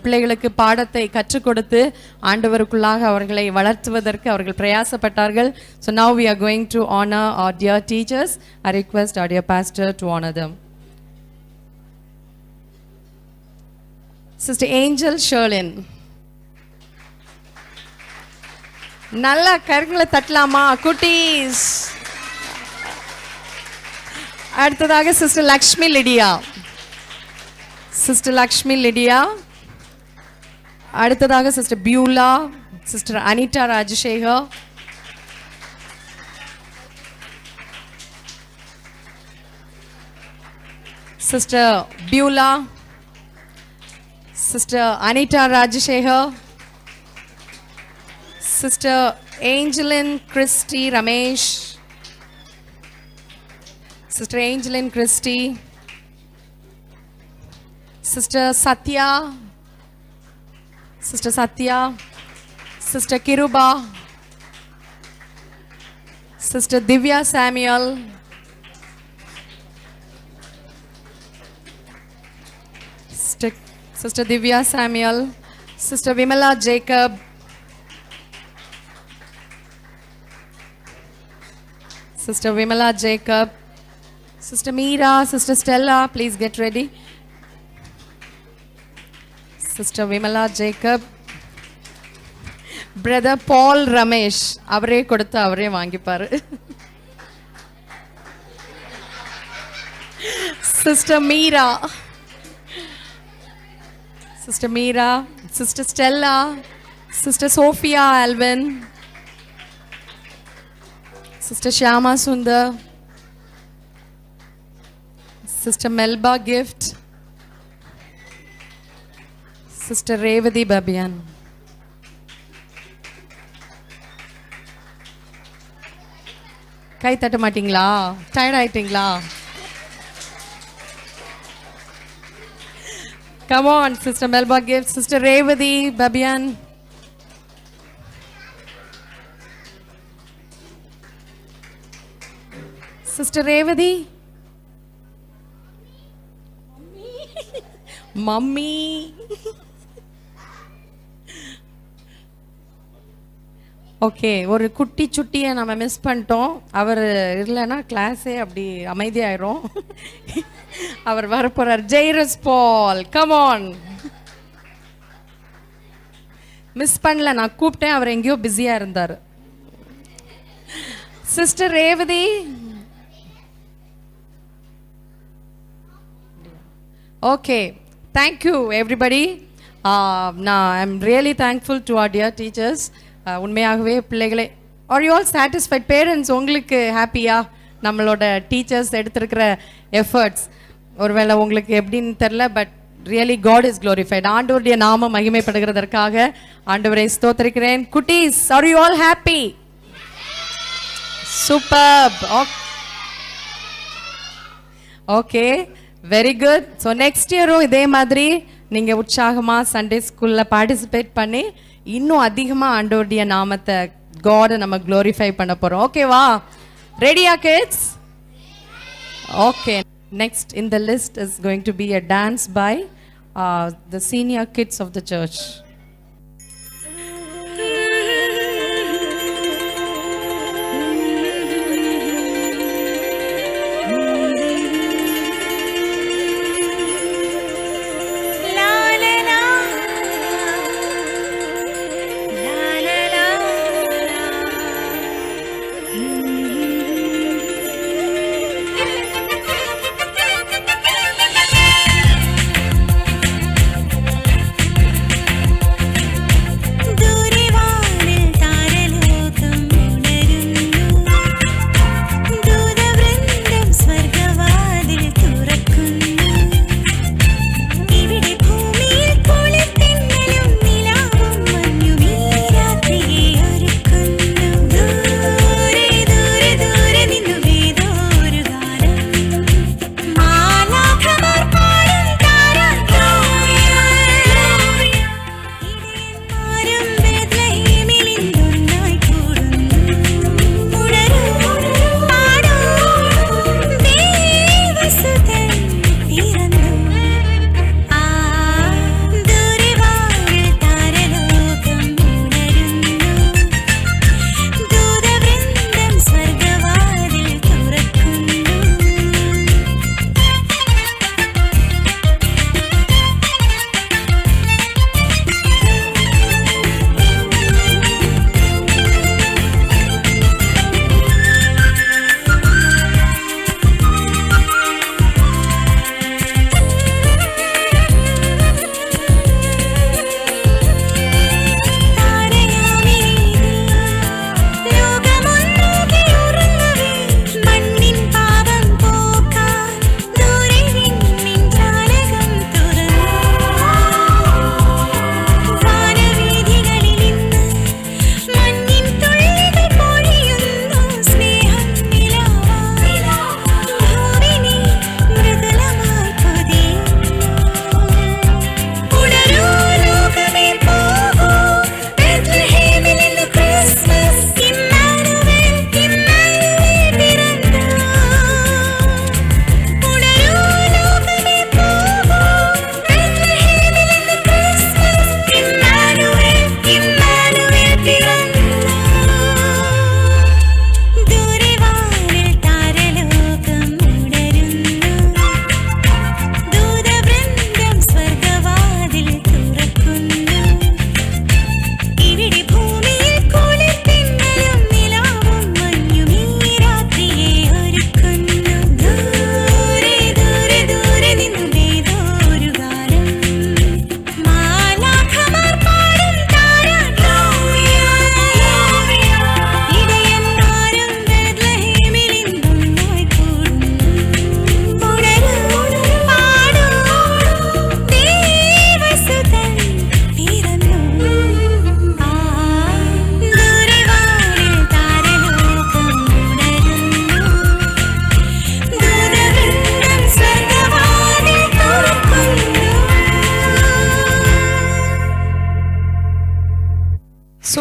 பிள்ளைகளுக்கு பாடத்தை கற்றுக் கொடுத்து ஆண்டவருக்குள்ளாக அவர்களை வளர்த்துவதற்கு அவர்கள் பிரயாசப்பட்டார்கள். So now we are going to honor our dear teachers. I request our dear pastor to honor them. Sister Angel Sherlin. நல்லா கரங்களை தட்டலாமா குட்டீஸ்? அடுத்ததாக sister Lakshmi Lydia. Sister Lakshmi Lydia. அடுத்ததாக sister Beulah, sister Anitha Rajasekar, sister Beulah, sister Anitha Rajasekar, Sister Angeline Christy Ramesh. Sister Angeline Christy. Sister Satya. Sister Satya. Sister Kiruba. Sister Divya Samuel. Sister Divya Samuel. Sister Vimala Jacob. Sister Vimala Jacob. Sister Meera, Sister Stella, please get ready. Sister Vimala Jacob. Brother Paul Ramesh, அவரே கொடுத்து அவரே வாங்கிப்பாரு. Sister Meera. Sister Meera, Sister Stella, Sister Sophia Alvin, Sister Shyama Sundar, Sister Melba Gift, Sister Revati Babian. கை தட்ட மாட்டீங்களா? Tired ஆயிட்டீங்களா? Come on, Sister Melba Gift, Sister Revati Babian. Sister Revati. Mummy. Okay, ஒரு குட்டி சுட்டியை நம்ம miss பண்ணிட்டோம். அவர் இல்லைன்னா கிளாஸே அப்படி அமைதியாயிரும். அவர் வரப்போறார். Jairus Paul, come on. Miss பண்ணல, நான் கூப்பிட்டேன், அவர் எங்கேயோ பிஸியா இருந்தார். Sister Revathi. Okay, thank you everybody. நான் I am really thankful to our dear teachers. உண்மையாகவே பிள்ளைகளே, are you all satisfied? Parents உங்களுக்கு ஹாப்பியா நம்மளோட டீச்சர்ஸ் எடுத்திருக்கிற எஃபர்ட்ஸ்? ஒருவேளை உங்களுக்கு எப்படின்னு தெரில, but really God is glorified. ஆண்டவருடைய நாமம் மகிமைப்படுகிறதற்காக ஆண்டவரை ஸ்தோத்திரிக்கிறேன். குட்டீஸ், are you all happy? Super. Okay, very good. So next இயரும் இதே மாதிரி நீங்கள் உற்சாகமாக சண்டே ஸ்கூலில் பார்ட்டிசிபேட் பண்ணி இன்னும் அதிகமாக ஆண்டவருடைய நாமத்தை, காடை நம்ம க்ளோரிஃபை பண்ண போகிறோம். ஓகேவா? ரெடியா kids? Okay, next in the list is going to be a dance by the senior kids of the church. La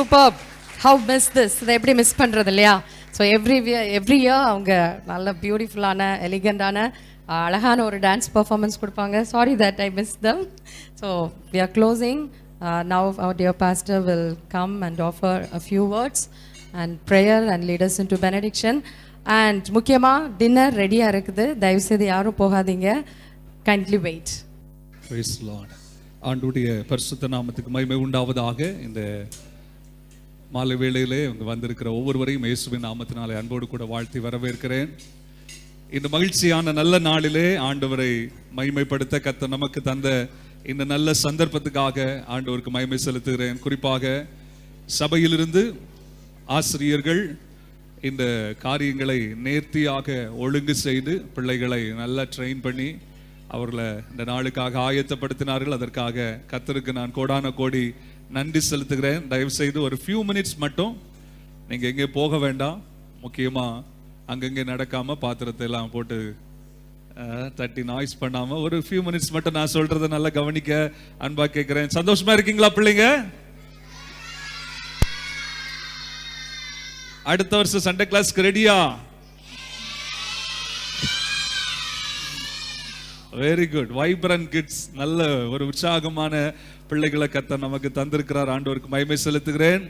super. How miss this, இதை எப்படி மிஸ் பண்ணுறது இல்லையா? ஸோ எவ்ரி இயர் அவங்க நல்ல பியூட்டிஃபுல்லான எலிகண்டான அழகான ஒரு டான்ஸ் பர்ஃபார்மன்ஸ் கொடுப்பாங்க. Sorry that I miss them. So we are closing. Now our dear pastor will come and offer a few words and prayer and lead us into benediction. And முக்கியமாக dinner ரெடியாக இருக்குது, தயவுசெய்து யாரும் போகாதீங்க. Kindly wait. Praise the Lord. ஆண்டவருடைய பரிசுத்த நாமத்துக்கு மகிமை உண்டாவதாக. இந்த மாலை வேளையிலே இங்கே வந்திருக்கிற ஒவ்வொருவரையும் இயேசுவின் நாமத்தினாலே அன்போடு கூட வாழ்த்தி வரவேற்கிறேன். இந்த மகிழ்ச்சியான நல்ல நாளிலே ஆண்டவரை மகிமைப்படுத்த கர்த்தர் நமக்கு தந்த இந்த நல்ல சந்தர்ப்பத்துக்காக ஆண்டவருக்கு மகிமை செலுத்துகிறேன். குறிப்பாக சபையிலிருந்து ஆசிரியர்கள் இந்த காரியங்களை நேர்த்தியாக ஒழுங்கு செய்து பிள்ளைகளை நல்லா ட்ரெயின் பண்ணி அவர்களை இந்த நாளுக்காக ஆயத்தப்படுத்தினார்கள். அதற்காக கர்த்தருக்கு நான் கோடான கோடி நன்றி செலுத்துகிறேன். தயவு செய்து ஒரு ஃபியூ மினிட்ஸ் மட்டும் நீங்கள் எங்கே போக வேண்டாம். முக்கியமாக அங்கங்கே நடக்காம பாத்திரத்தை எல்லாம் போட்டு தட்டி நாய்ஸ் பண்ணாம ஒரு ஃபியூ மினிட்ஸ் மட்டும் நான் சொல்றதை நல்லா கவனிக்க அன்பா கேட்கிறேன். சந்தோஷமா இருக்கீங்களா பிள்ளைங்க? அடுத்த வருஷம் சண்டே கிளாஸ்க்கு ரெடியா? Very good. வைப்ரண்ட் கிட்ஸ், நல்ல ஒரு உற்சாகமான பிள்ளைகளை கர்த்தர் நமக்கு தந்திருக்கிறார். ஆண்டவருக்கு மகிமை செலுத்துகிறேன்.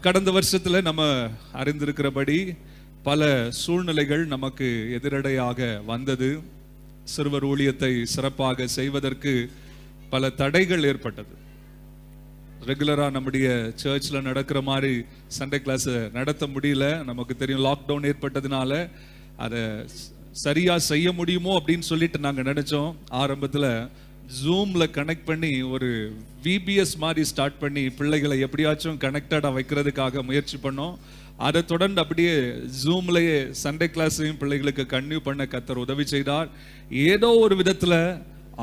கடந்த வருஷத்துல நம்ம அறிந்திருக்கிறபடி பல சூழ்நிலைகள் நமக்கு எதிரடையாக வந்தது. சிறுவர் ஊழியத்தை சிறப்பாக செய்வதற்கு பல தடைகள் ஏற்பட்டது. ரெகுலராக நம்முடைய சர்ச்சில் நடக்கிற மாதிரி சண்டே கிளாஸ் நடத்த முடியல. நமக்கு தெரியும் லாக்டவுன் ஏற்பட்டதுனால அதை சரியாக செய்ய முடியுமோ அப்படின்னு சொல்லிட்டு நாங்கள் நினச்சோம். ஆரம்பத்தில் ஜூமில் கனெக்ட் பண்ணி ஒரு விபிஎஸ் மாதிரி ஸ்டார்ட் பண்ணி பிள்ளைகளை எப்படியாச்சும் கனெக்டடாக வைக்கிறதுக்காக முயற்சி பண்ணோம். அதை தொடர்ந்து அப்படியே ஜூம்லேயே சண்டே கிளாஸையும் பிள்ளைகளுக்கு கன்டினியூ பண்ண கர்த்தர் உதவி செய்தார். ஏதோ ஒரு விதத்தில்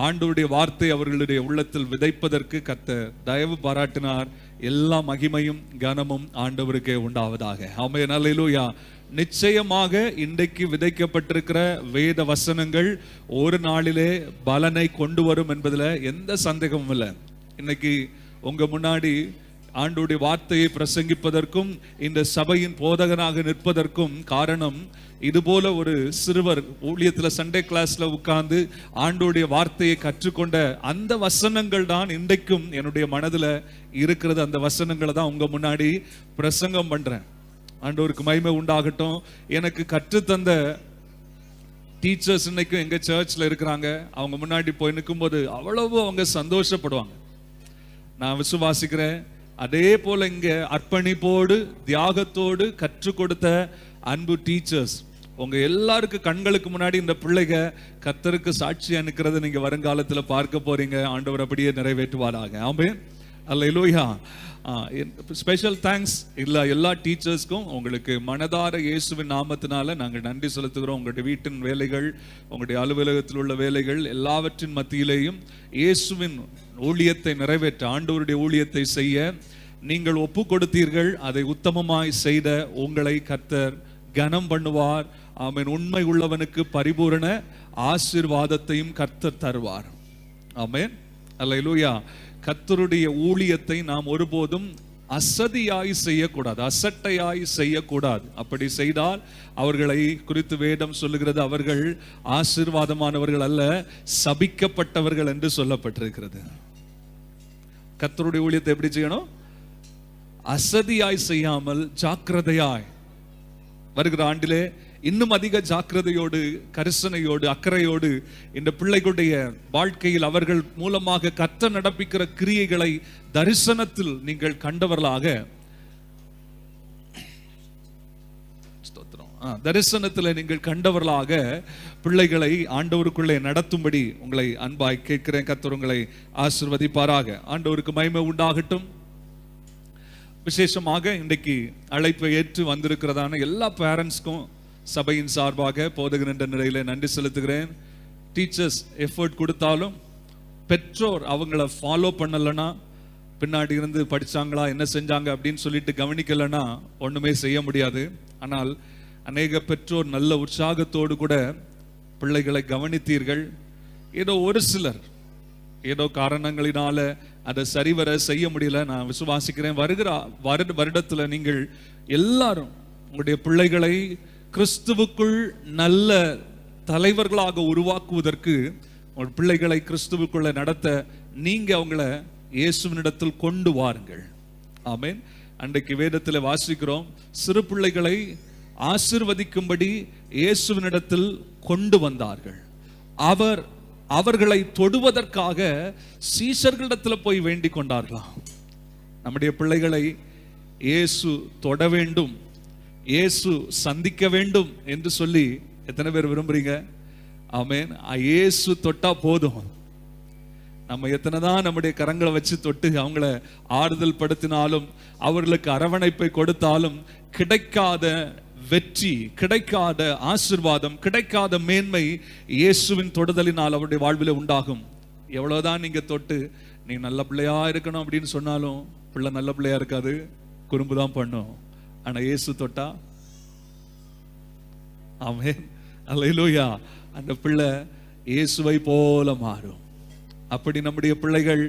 ஆண்டவருடைய வார்த்தை அவர்களுடைய உள்ளத்தில் விதைப்பதற்கு கர்த்தர் தயவு பாராட்டினார். எல்லா மகிமையும் கனமும் ஆண்டவருக்கே உண்டாவதாக. ஆமென். அல்லேலூயா. நிச்சயமாக இன்றைக்கு விதைக்கப்பட்டிருக்கிற வேத வசனங்கள் ஒரு நாளிலே பலனை கொண்டு வரும் என்பதில் எந்த சந்தேகமும் இல்லை. இன்னைக்கு உங்க முன்னாடி ஆண்டவருடைய வார்த்தையை பிரசங்கிப்பதற்கும் இந்த சபையின் போதகனாக நிற்பதற்கும் காரணம், இதுபோல ஒரு சிறுவர் ஊழியத்தில் சண்டே கிளாஸ்ல உட்கார்ந்து ஆண்டவருடைய வார்த்தையை கற்றுக்கொண்ட அந்த வசனங்கள் தான் இன்றைக்கும் என்னுடைய மனதில் இருக்கிறது. அந்த வசனங்களை தான் உங்க முன்னாடி பிரசங்கம் பண்றேன். ஆண்டவருக்கு மகிமை உண்டாகட்டும். எனக்கு கற்றுத்தந்த டீச்சர்ஸ் இன்னைக்கும் எங்க சர்ச்ல இருக்கிறாங்க. அவங்க முன்னாடி போய் நிற்கும்போது அவ்வளவு அவங்க சந்தோஷப்படுவாங்க. நான் விசுவாசிக்கிறேன். அதே போல இங்க அர்ப்பணிப்போடு தியாகத்தோடு கற்றுக் கொடுத்த அன்பு டீச்சர்ஸ் உங்க எல்லாருக்கும் கண்களுக்கு முன்னாடி இந்த பிள்ளைங்க கர்த்தருக்கு சாட்சியா நிற்கிறத நீங்க வருங்காலத்துல பார்க்க போறீங்க. ஆண்டவர் அப்படியே நிறைவேற்றுவாராக. ஆமென். அல்லேலூயா. ஸ்பெஷல் தேங்க்ஸ் எல்லா டீச்சர்ஸ்க்கும் உங்களுக்கு மனதார இயேசுவின் நாமத்தினால நாங்கள் நன்றி செலுத்துகிறோம். உங்களுடைய வீட்டின் வேலைகள், உங்களுடைய அலுவலகத்தில் உள்ள வேலைகள் எல்லாவற்றின் மத்தியிலேயும் இயேசுவின் ஊழியத்தை நிறைவேற்ற, ஆண்டவருடைய ஊழியத்தை செய்ய நீங்கள் ஒப்பு கொடுத்தீர்கள். அதை உத்தமமாய் செய்த உங்களை கர்த்தர் கனம் பண்ணுவார். ஆமென். உண்மை உள்ளவனுக்கு பரிபூரண ஆசீர்வாதத்தையும் கர்த்தர் தருவார். ஆமென். அல்லேலூயா. கர்த்தருடைய ஊழியத்தை நாம் ஒருபோதும் அசதியாய் செய்யக்கூடாது, அசட்டையாய் செய்யக்கூடாது. அப்படி செய்தால் அவர்களை குறித்து வேதம் சொல்லுகிறது, அவர்கள் ஆசீர்வாதமானவர்கள் அல்ல, சபிக்கப்பட்டவர்கள் என்று சொல்லப்பட்டிருக்கிறது. கர்த்தருடைய ஊழியத்தை எப்படி செய்யணும்? அசதியாய் செய்யாமல் ஜாக்கிரதையாய். வருகிற ஆண்டிலே இன்னும் அதிக ஜாக்கிரதையோடு, கரிசனையோடு, அக்கறையோடு இந்த பிள்ளைகளுடைய வாழ்க்கையில் அவர்கள் மூலமாக கர்த்தர் நடப்பிக்கிற கிரியைகளை தரிசனத்தில் நீங்கள் கண்டவர்களாக, தரிசனத்தில் நீங்கள் கண்டவர்களாக பிள்ளைகளை ஆண்டவருக்குள்ளே நடத்தும்படி உங்களை அன்பாய் கேட்கிறேன். கர்த்தர் உங்களை ஆசீர்வதிப்பாராக. ஆண்டவருக்கு மகிமை உண்டாகட்டும். விசேஷமாக இன்றைக்கு அழைப்பை ஏற்று வந்திருக்கிறதான எல்லா பேரண்ட்ஸ்க்கும் சபையின் சார்பாக போதகர் என்ற நிலையில நன்றி செலுத்துகிறேன். டீச்சர்ஸ் எஃபர்ட் கொடுத்தாலும் பெற்றோர் அவங்கள ஃபாலோ பண்ணலைன்னா, பின்னாடி இருந்து படிச்சாங்களா என்ன செஞ்சாங்க அப்படின்னு சொல்லிட்டு கவனிக்கலைன்னா ஒண்ணுமே செய்ய முடியாது. ஆனால் அநேக பெற்றோர் நல்ல உற்சாகத்தோடு கூட பிள்ளைகளை கவனித்தீர்கள். ஏதோ ஒரு சிலர் ஏதோ காரணங்களினால அதை சரிவர செய்ய முடியல. நான் விசுவாசிக்கிறேன் வருகிற வருடத்துல நீங்கள் எல்லாரும் உங்களுடைய பிள்ளைகளை கிறிஸ்துவுக்குள் நல்ல தலைவர்களாக உருவாக்குவதற்கு, உங்கள் பிள்ளைகளை கிறிஸ்துவுக்குள்ள நடத்த நீங்க அவங்கள இயேசுவினிடத்தில் கொண்டு வாருங்கள். ஆமென். அன்றைக்கு வேதத்தில் வாசிக்கிறோம், சிறு பிள்ளைகளை ஆசிர்வதிக்கும்படி இயேசுவினிடத்தில் கொண்டு வந்தார்கள். அவர்களை தொடுவதற்காக சீஷர்களிடத்தில் போய் வேண்டிக் கொண்டார்களாம். நம்முடைய பிள்ளைகளை இயேசு தொட வேண்டும், இயேசு சந்திக்க வேண்டும் என்று சொல்லி எத்தனை பேர் விரும்புறீங்க? ஆமென். இயேசு தொட்டா போதும். நம்ம எத்தனைதான் நம்முடைய கரங்களை வச்சு தொட்டு அவங்கள ஆறுதல் படுத்தினாலும், அவர்களுக்கு அரவணைப்பை கொடுத்தாலும் கிடைக்காத வெற்றி, கிடைக்காத ஆசீர்வாதம், கிடைக்காத மேன்மை இயேசுவின் தொடுதலினால் அவருடைய வாழ்விலே உண்டாகும். எவ்வளவுதான் நீங்க தொட்டு நீ நல்ல பிள்ளையா இருக்கணும் அப்படின்னு சொன்னாலும் பிள்ளை நல்ல பிள்ளையா இருக்காது, குறும்பு தான் பண்ணும். ஆனா இயேசு தொட்டா, ஆமென், அல்லேலூயா, அந்த பிள்ளை இயேசுவை போல மாறும். அப்படி நம்முடைய பிள்ளைகள்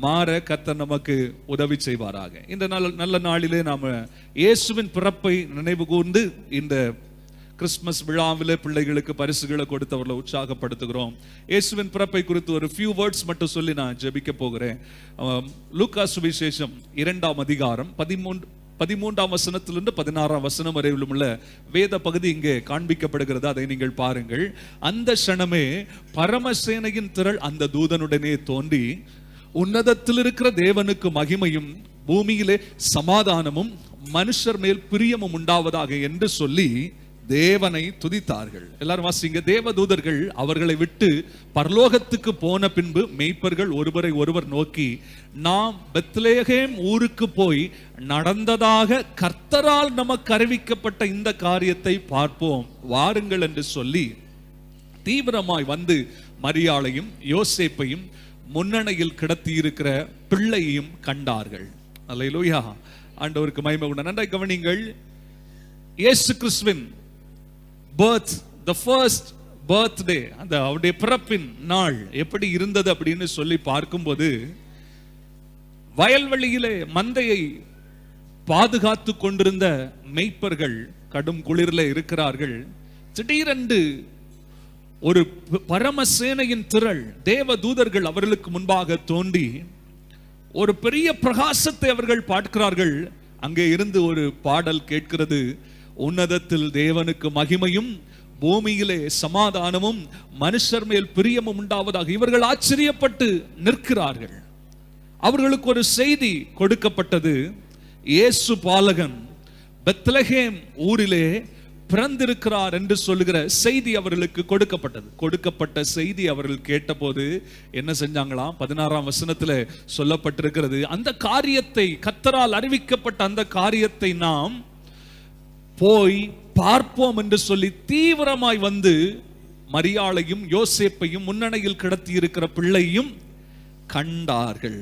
மாற கர்த்தர் நமக்கு உதவி செய்வாராக. இந்த நல்ல நாளிலே நாம இயேசுவின் பிறப்பை நினைவு கூர்ந்து இந்த கிறிஸ்துமஸ் விழாவிலே பிள்ளைகளுக்கு பரிசுகளை கொடுத்தவர்களை உற்சாகப்படுத்துகிறோம். இயேசுவின் பிறப்பை குறித்து ஒரு few words மட்டும் சொல்லி நான் ஜெபிக்க போகிறேன். லூக்கா சுவிசேஷம் 2ஆம் அதிகாரம் 13ஆம் வசனத்திலிருந்து 16ஆம் வசனம் வரை உள்ள வேத பகுதி இங்கே காண்பிக்கப்படுகிறது. அதை நீங்கள் பாருங்கள். அந்த க்ஷணமே பரமசேனையின் திரள் அந்த தூதனுடனே தோன்றி, உன்னதத்தில் இருக்கிற தேவனுக்கு மகிமையும் பூமியிலே சமாதானமும் மனுஷர் மேல் பிரியமும் உண்டாவதாக என்று சொல்லி தேவனை துதித்தார்கள். எல்லாரும் வாசிங்க. தேவதூதர்கள் அவர்களை விட்டு பரலோகத்துக்கு போன பின்பு மேய்ப்பர்கள் ஒருவரை ஒருவர் நோக்கி, நாம் பெத்லெகேம் ஊருக்கு போய் நடந்ததாக கர்த்தரால் நமக்கு அறிவிக்கப்பட்ட இந்த காரியத்தை பார்ப்போம் வாருங்கள் என்று சொல்லி தீவிரமாய் வந்து மரியாளையும் யோசேப்பையும் முன்னணையில் கிடத்தி இருக்கிற பிள்ளையையும் கண்டார்கள். அல்லேலூயா, ஆண்டவருக்கு மகிமை உண்டாக. நன்றாய் கவனிங்கள். இயேசு கிறிஸ்துவின் birth, the first birthday, அந்த அவருடைய பிறப்பின் நாள் எப்படி இருந்தது அப்படின்னு சொல்லி பார்க்கும்போது, வயல்வெளியிலே மந்தையை பாதுகாத்து கொண்டிருந்த மேய்ப்பர்கள் கடும் குளிரில் இருக்கிறார்கள். திடீரென்று ஒரு பரமசேனையின் திரள் தேவ தூதர்கள் அவர்களுக்கு முன்பாக தோன்றி ஒரு பெரிய பிரகாசத்தை அவர்கள் பார்க்கிறார்கள். அங்கே இருந்து ஒரு பாடல் கேட்கிறது, உன்னதத்தில் தேவனுக்கு மகிமையும் பூமியிலே சமாதானமும் மனுஷர் மேல் பிரியமும் உண்டாவதாக. இவர்கள் ஆச்சரியப்பட்டு நிற்கிறார்கள். அவர்களுக்கு ஒரு செய்தி கொடுக்கப்பட்டது. இயேசு பாலகன் பெத்லெகேம் ஊரிலே பிறந்திருக்கிறார் என்று சொல்லுகிற செய்தி அவர்களுக்கு கொடுக்கப்பட்ட செய்தி அவர்கள் கேட்டபோது என்ன செஞ்சாங்களாம்? 16ஆம் வசனத்துல சொல்லப்பட்டிருக்கிறது, அந்த காரியத்தை, கர்த்தரால் அறிவிக்கப்பட்ட அந்த காரியத்தை நாம் போய் பார்ப்போம் என்று சொல்லி தீவிரமாய் வந்து மரியாளையும் யோசேப்பையும் முன்னணையில் கிடத்தி இருக்கிற பிள்ளையும் கண்டார்கள்.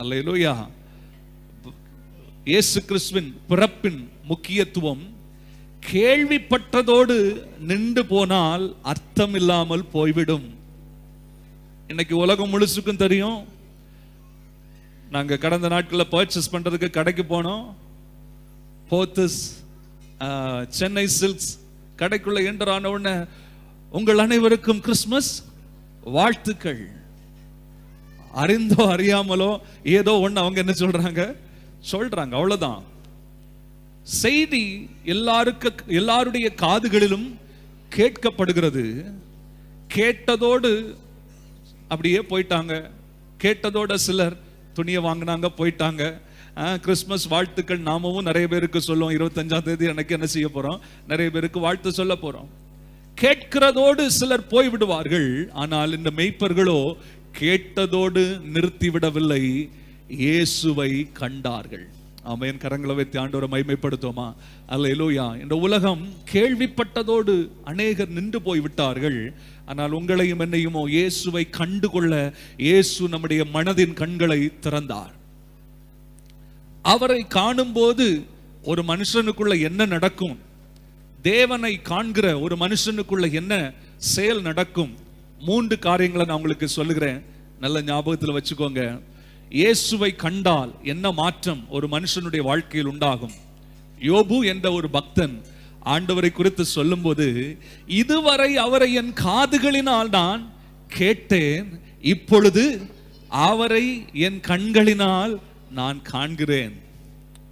அல்லேலூயா. இயேசு கிறிஸ்துவின் பிறப்பின் முக்கியத்துவம் கேள்விப்பட்டதோடு நின்று போனால் அர்த்தம் இல்லாமல் போய்விடும். இன்னைக்கு உலகம் முழுசுக்கும் தெரியும். நாங்க கடந்த நாட்களில் பர்ச்சேஸ் பண்றதுக்கு கடைக்கு போனோம். போத்தஸ், சென்னை சில்க்ஸ் கடைக்குள்ள என்டர் ஆன உடனே உங்கள் அனைவருக்கும் கிறிஸ்துமஸ் வாழ்த்துக்கள். அறிந்தோ அறியாமலோ ஏதோ ஒண்ணு அவங்க என்ன சொல்றாங்க, அவ்வளவுதான். செய்தி எல்லாருடைய காதுகளிலும் கேட்கப்படுகிறது. கேட்டதோடு அப்படியே போயிட்டாங்க. கேட்டதோட சிலர் துணியை வாங்கினாங்க, போயிட்டாங்க. கிறிஸ்துமஸ் வாழ்த்துக்கள் நாமவும் நிறைய பேருக்கு சொல்லுவோம். 25ஆம் தேதி எனக்கு என்ன செய்ய போறோம், நிறைய பேருக்கு வாழ்த்து சொல்ல போறோம். கேட்கிறதோடு சிலர் போய்விடுவார்கள். ஆனால் இந்த மேய்ப்பர்களோ கேட்டதோடு நிறுத்திவிடவில்லை, இயேசுவை கண்டார்கள். ஆமென். கரங்களை வைத்து ஆண்டவரை மகிமைப்படுத்துவோமா? அல்லேலூயா. இந்த உலகம் கேள்விப்பட்டதோடு அநேகர் நின்று போய் விட்டார்கள். ஆனால் உங்களையும் என்னையுமோ இயேசுவை கண்டுகொள்ள இயேசு நம்முடைய மனதின் கண்களை திறந்தார். அவரை காணும்போது ஒரு மனுஷனுக்குள்ள என்ன நடக்கும், தேவனை காண்கிற ஒரு மனுஷனுக்குள்ள என்ன செயல் நடக்கும், 3 காரியங்களை நான் உங்களுக்கு சொல்லுகிறேன். நல்ல ஞாபகத்தில் வச்சுக்கோங்க. இயேசுவை கண்டால் என்ன மாற்றம் ஒரு மனுஷனுடைய வாழ்க்கையில் உண்டாகும்? யோபு என்ற ஒரு பக்தன் ஆண்டவரை குறித்து சொல்லும்போது, இதுவரை அவரை என் காதுகளினால் நான் கேட்டேன், இப்பொழுது அவரை என் கண்களினால் நான் காண்கிறேன்.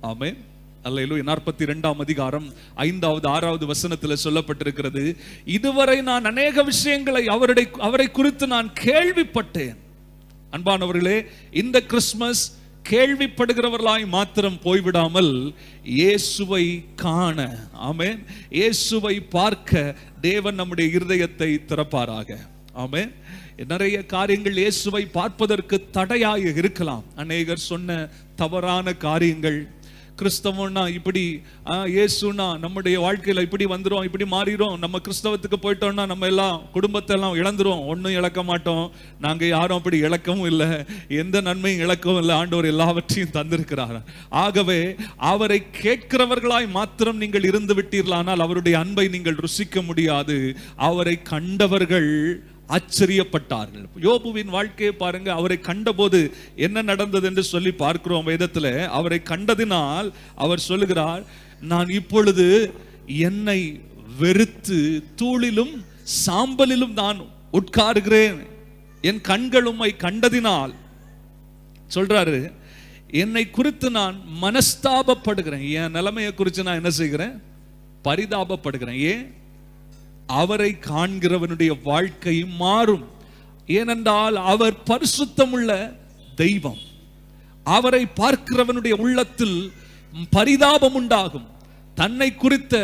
ஆமென். அல்லேலூயா. 42ஆம் அதிகாரம் 5வது 6வது வசனத்தில் சொல்லப்பட்டிருக்கிறது, இதுவரை நான் அநேக விஷயங்களை அவரை குறித்து நான் கேள்விப்பட்டேன். அன்பானவர்களே, இந்த கிறிஸ்துமஸ் கேள்விப்படுகிறவர்களாய் மாத்திரம் போய்விடாமல் இயேசுவை காண, ஆமென், இயேசுவை பார்க்க தேவன் நம்முடைய இருதயத்தை திறப்பாராக. ஆமென். நிறைய காரியங்கள் இயேசுவை பார்ப்பதற்கு தடையாக இருக்கலாம். அநேகர் சொன்ன தவறான காரியங்கள், கிறிஸ்தவம்னா இப்படி, இயேசுனா நம்முடைய வாழ்க்கையில இப்படி வந்துரும், இப்படி மாறிடும், நம்ம கிறிஸ்தவத்துக்கு போயிட்டோம்னா நம்ம எல்லாம் குடும்பத்தை எல்லாம் இழந்துரும், ஒன்றும் இழக்க மாட்டோம், நாங்க யாரும் அப்படி இழக்கவும் இல்லை, எந்த நன்மையும் இழக்கவும் இல்லை, ஆண்டவர் எல்லாவற்றையும் தந்திருக்கிறார். ஆகவே அவரை கேட்கிறவர்களாய் மாத்திரம் நீங்கள் இருந்து விட்டீர்களானால் அவருடைய அன்பை நீங்கள் ருசிக்க முடியாது. அவரை கண்டவர்கள் ஆச்சரியப்பட்டார்கள். யோபுவின் வாழ்க்கையை பாருங்க. அவரை கண்டபோது என்ன நடந்தது என்று சொல்லி பார்க்கிறோம் வேதத்துல. அவரை கண்டதினால் அவர் சொல்லுகிறார், நான் இப்பொழுது என்னை வெறுத்து தூளிலும் சாம்பலிலும் நான் உட்காருகிறேன், என் கண்கள் உம்மை கண்டதினால். சொல்றாரு, என்னை குறித்து நான் மனஸ்தாபப்படுகிறேன், என் நிலைமையை குறித்து நான் என்ன செய்கிறேன்? பரிதாபப்படுகிறேன். ஏன்? அவரை காண்கிறவனுடைய வாழ்க்கை மாறும். ஏனென்றால் அவர் பரிசுத்தமுள்ள தெய்வம். அவரை பார்க்கிறவனுடைய உள்ளத்தில் பரிதாபம் உண்டாகும். தன்னை குறித்த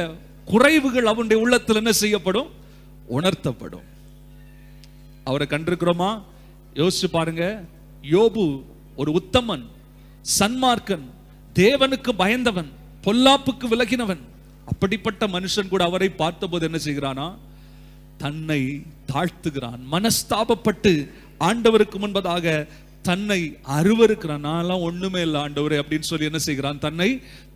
குறைவுகள் அவனுடைய உள்ளத்தில் என்ன செய்யப்படும்? உணர்த்தப்படும். அவரை கண்டிருக்கிறோமா? யோசிச்சு பாருங்க. யோபு ஒரு உத்தமன், சன்மார்க்கன், தேவனுக்கு பயந்தவன், பொல்லாப்புக்கு விலகினவன். அப்படிப்பட்ட மனுஷன் கூட அவரை பார்த்தபோது என்ன செய்கிறானா? தன்னை தாழ்த்துகிறான், மனஸ்தாபப்பட்டு ஆண்டவருக்கு முன்பதாக தன்னை அருவருக்கிறான். நான்லாம் ஒண்ணுமே இல்லை ஆண்டவரே அப்படின்னு சொல்லி என்ன செய்கிறான்? தன்னை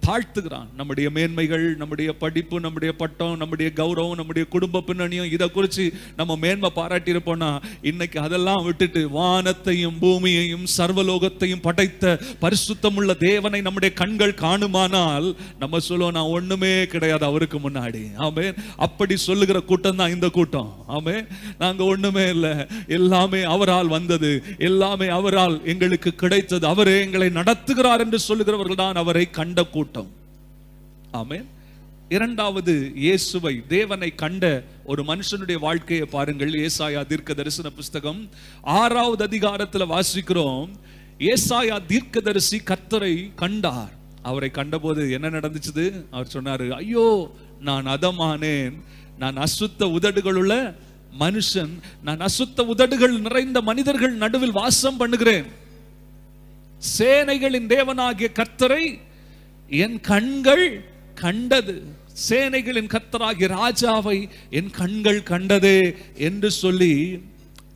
தாழ்த்துகிறான். நம்முடைய மேன்மைகள், நம்முடைய படிப்பு, நம்முடைய பட்டம், நம்முடைய கௌரவம், நம்முடைய குடும்ப பின்னணியும் இதை குறித்து நம்ம மேன்மை பாராட்டி இருப்போம்னா, இன்னைக்கு அதெல்லாம் விட்டுட்டு வானத்தையும் பூமியையும் சர்வலோகத்தையும் படைத்த பரிசுத்தமுள்ள தேவனை நம்முடைய கண்கள் காணுமானால் நம்ம சொல்லுவோம், நான் ஒண்ணுமே கிடையாது அவருக்கு முன்னாடி. ஆமென். அப்படி சொல்லுகிற கூட்டம் தான் இந்த கூட்டம். ஆமென். நாங்க ஒண்ணுமே இல்லை, எல்லாமே அவரால் வந்தது, எல்லாமே அவரால் எங்களுக்கு கிடைத்தது, அவரே எங்களை நடத்துகிறார் என்று சொல்லுகிறவர்கள் தான் அவரை கண்ட கூட்டம். ஆமென். இரண்டாவது, இயேசுவை, தேவனை கண்ட ஒரு மனுஷனுடைய வாழ்க்கையை பாருங்கள். ஏசாயா தீர்க்க தரிசன புஸ்தகம் 6வது அதிகாரத்தில் வாசிக்கிறோம். ஏசாயா தீர்க்கதரிசி கர்த்தரை கண்டார். அவரை கண்டபோது என்ன நடந்துச்சு? அவர் சொன்னாரு, ஐயோ நான் அதமானேன், நான் அசுத்த உதடுகளுள்ள மனுஷன், நான் அசுத்த உதடுகள் நிறைந்த மனிதர்கள் நடுவில் வாசம் பண்ணுகிறேன். சேனைகளின் தேவனாகிய கர்த்தரை என் கண்கள் கண்டது, சேனைகளின் கர்த்தராகிய ராஜாவை என் கண்கள் கண்டதே என்று சொல்லி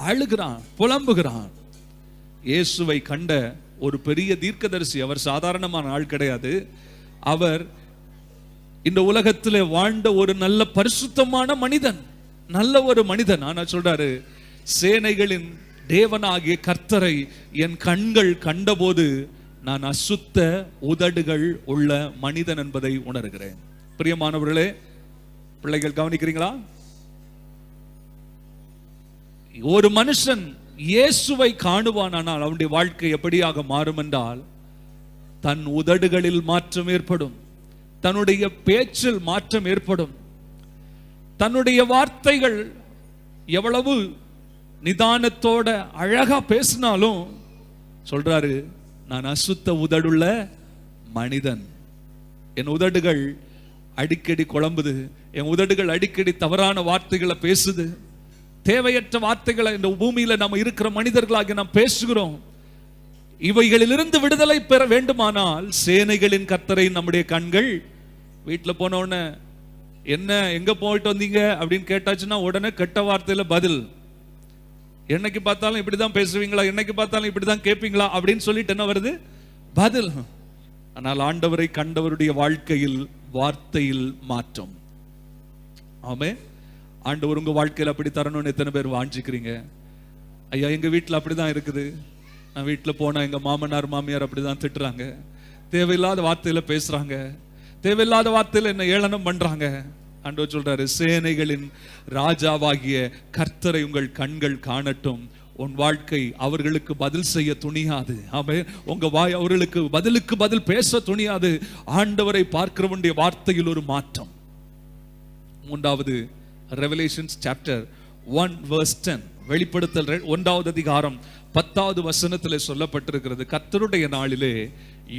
அழுகிறான், புலம்புகிறான். இயேசுவை கண்ட ஒரு பெரிய தீர்க்கதரிசி. அவர் சாதாரணமான ஆள் கிடையாது. அவர் இந்த உலகத்திலே வாழ்ந்த ஒரு நல்ல பரிசுத்தமான மனிதன், நல்ல ஒரு மனிதன். ஆனா சொல்றாரு, சேனைகளின் தேவனாகிய கர்த்தரை என் கண்கள் கண்டபோது நான் அசுத்த உதடுகள் உள்ள மனிதன் என்பதை உணர்கிறேன். பிரியமானவர்களே, பிள்ளைகள் கவனிக்கிறீங்களா? ஒரு மனுஷன் இயேசுவை காணுவானால் அவனுடைய வாழ்க்கை எப்படியாக மாறும் என்றால், தன் உதடுகளில் மாற்றம் ஏற்படும், தன்னுடைய பேச்சில் மாற்றம் ஏற்படும், தன்னுடைய வார்த்தைகள் எவ்வளவு நிதானத்தோட அழகா பேசினாலும் சொல்றாரு, நான் அசுத்த உதடுள்ள மனிதன், என் உதடுகள் அடிக்கடி குழம்புது, என் உதடுகள் அடிக்கடி தவறான வார்த்தைகளை பேசுது, தேவையற்ற வார்த்தைகளை இந்த பூமியில நம்ம இருக்கிற மனிதர்களாக நாம் பேசுகிறோம். இவைகளிலிருந்து விடுதலை பெற வேண்டுமானால் சேனைகளின் கர்த்தரை நம்முடைய கண்கள், வீட்டில் போன உடனே என்ன எங்க போயிட்டு வந்தீங்க அப்படின்னு கேட்டாச்சுன்னா உடனே கெட்ட வார்த்தையில பதில், என்னைக்கு பார்த்தாலும் இப்படிதான் பேசுவீங்களா, என்னைக்கு பார்த்தாலும் இப்படிதான் கேட்பீங்களா அப்படின்னு சொல்லிட்டு என்ன வருது? பதில். ஆனால் ஆண்டவரை கண்டவருடைய வாழ்க்கையில் வார்த்தையில் மாற்றம். ஆமே. ஆண்டவர் உங்க வாழ்க்கையில் அப்படி தரணும்னு எத்தனை பேர் வாஞ்சிக்கிறீங்க? ஐயா எங்கள் வீட்டில் அப்படி தான் இருக்குது, நான் வீட்டில் போனால் எங்கள் மாமனார் மாமியார் அப்படி தான் திட்டுறாங்க, தேவையில்லாத வார்த்தையில் பேசுகிறாங்க, தேவையில்லாத வார்த்தையில் என்ன ஏளனம் பண்ணுறாங்க. ஆண்டவர் சொல்றாரு, சேனைகளின் ராஜாவாகிய கர்த்தரை உங்கள் கண்கள் காணட்டும், உன் வாழ்க்கை அவர்களுக்கு பதில் செய்ய துணியாது. ஆமென். உங்க வாய் அவர்களுக்கு பதிலுக்கு பதில் பேச துணியாது. ஆண்டவரை பார்க்கிறவனுடைய வார்த்தையில் ஒரு மாற்றம். மூன்றாவது, ரெவலேஷன்ஸ் சாப்டர் 1:10, வெளிப்படுத்தல் 1வது அதிகாரம் 10வது வசனத்தில் சொல்லப்பட்டிருக்கிறது, கர்த்தருடைய நாளிலே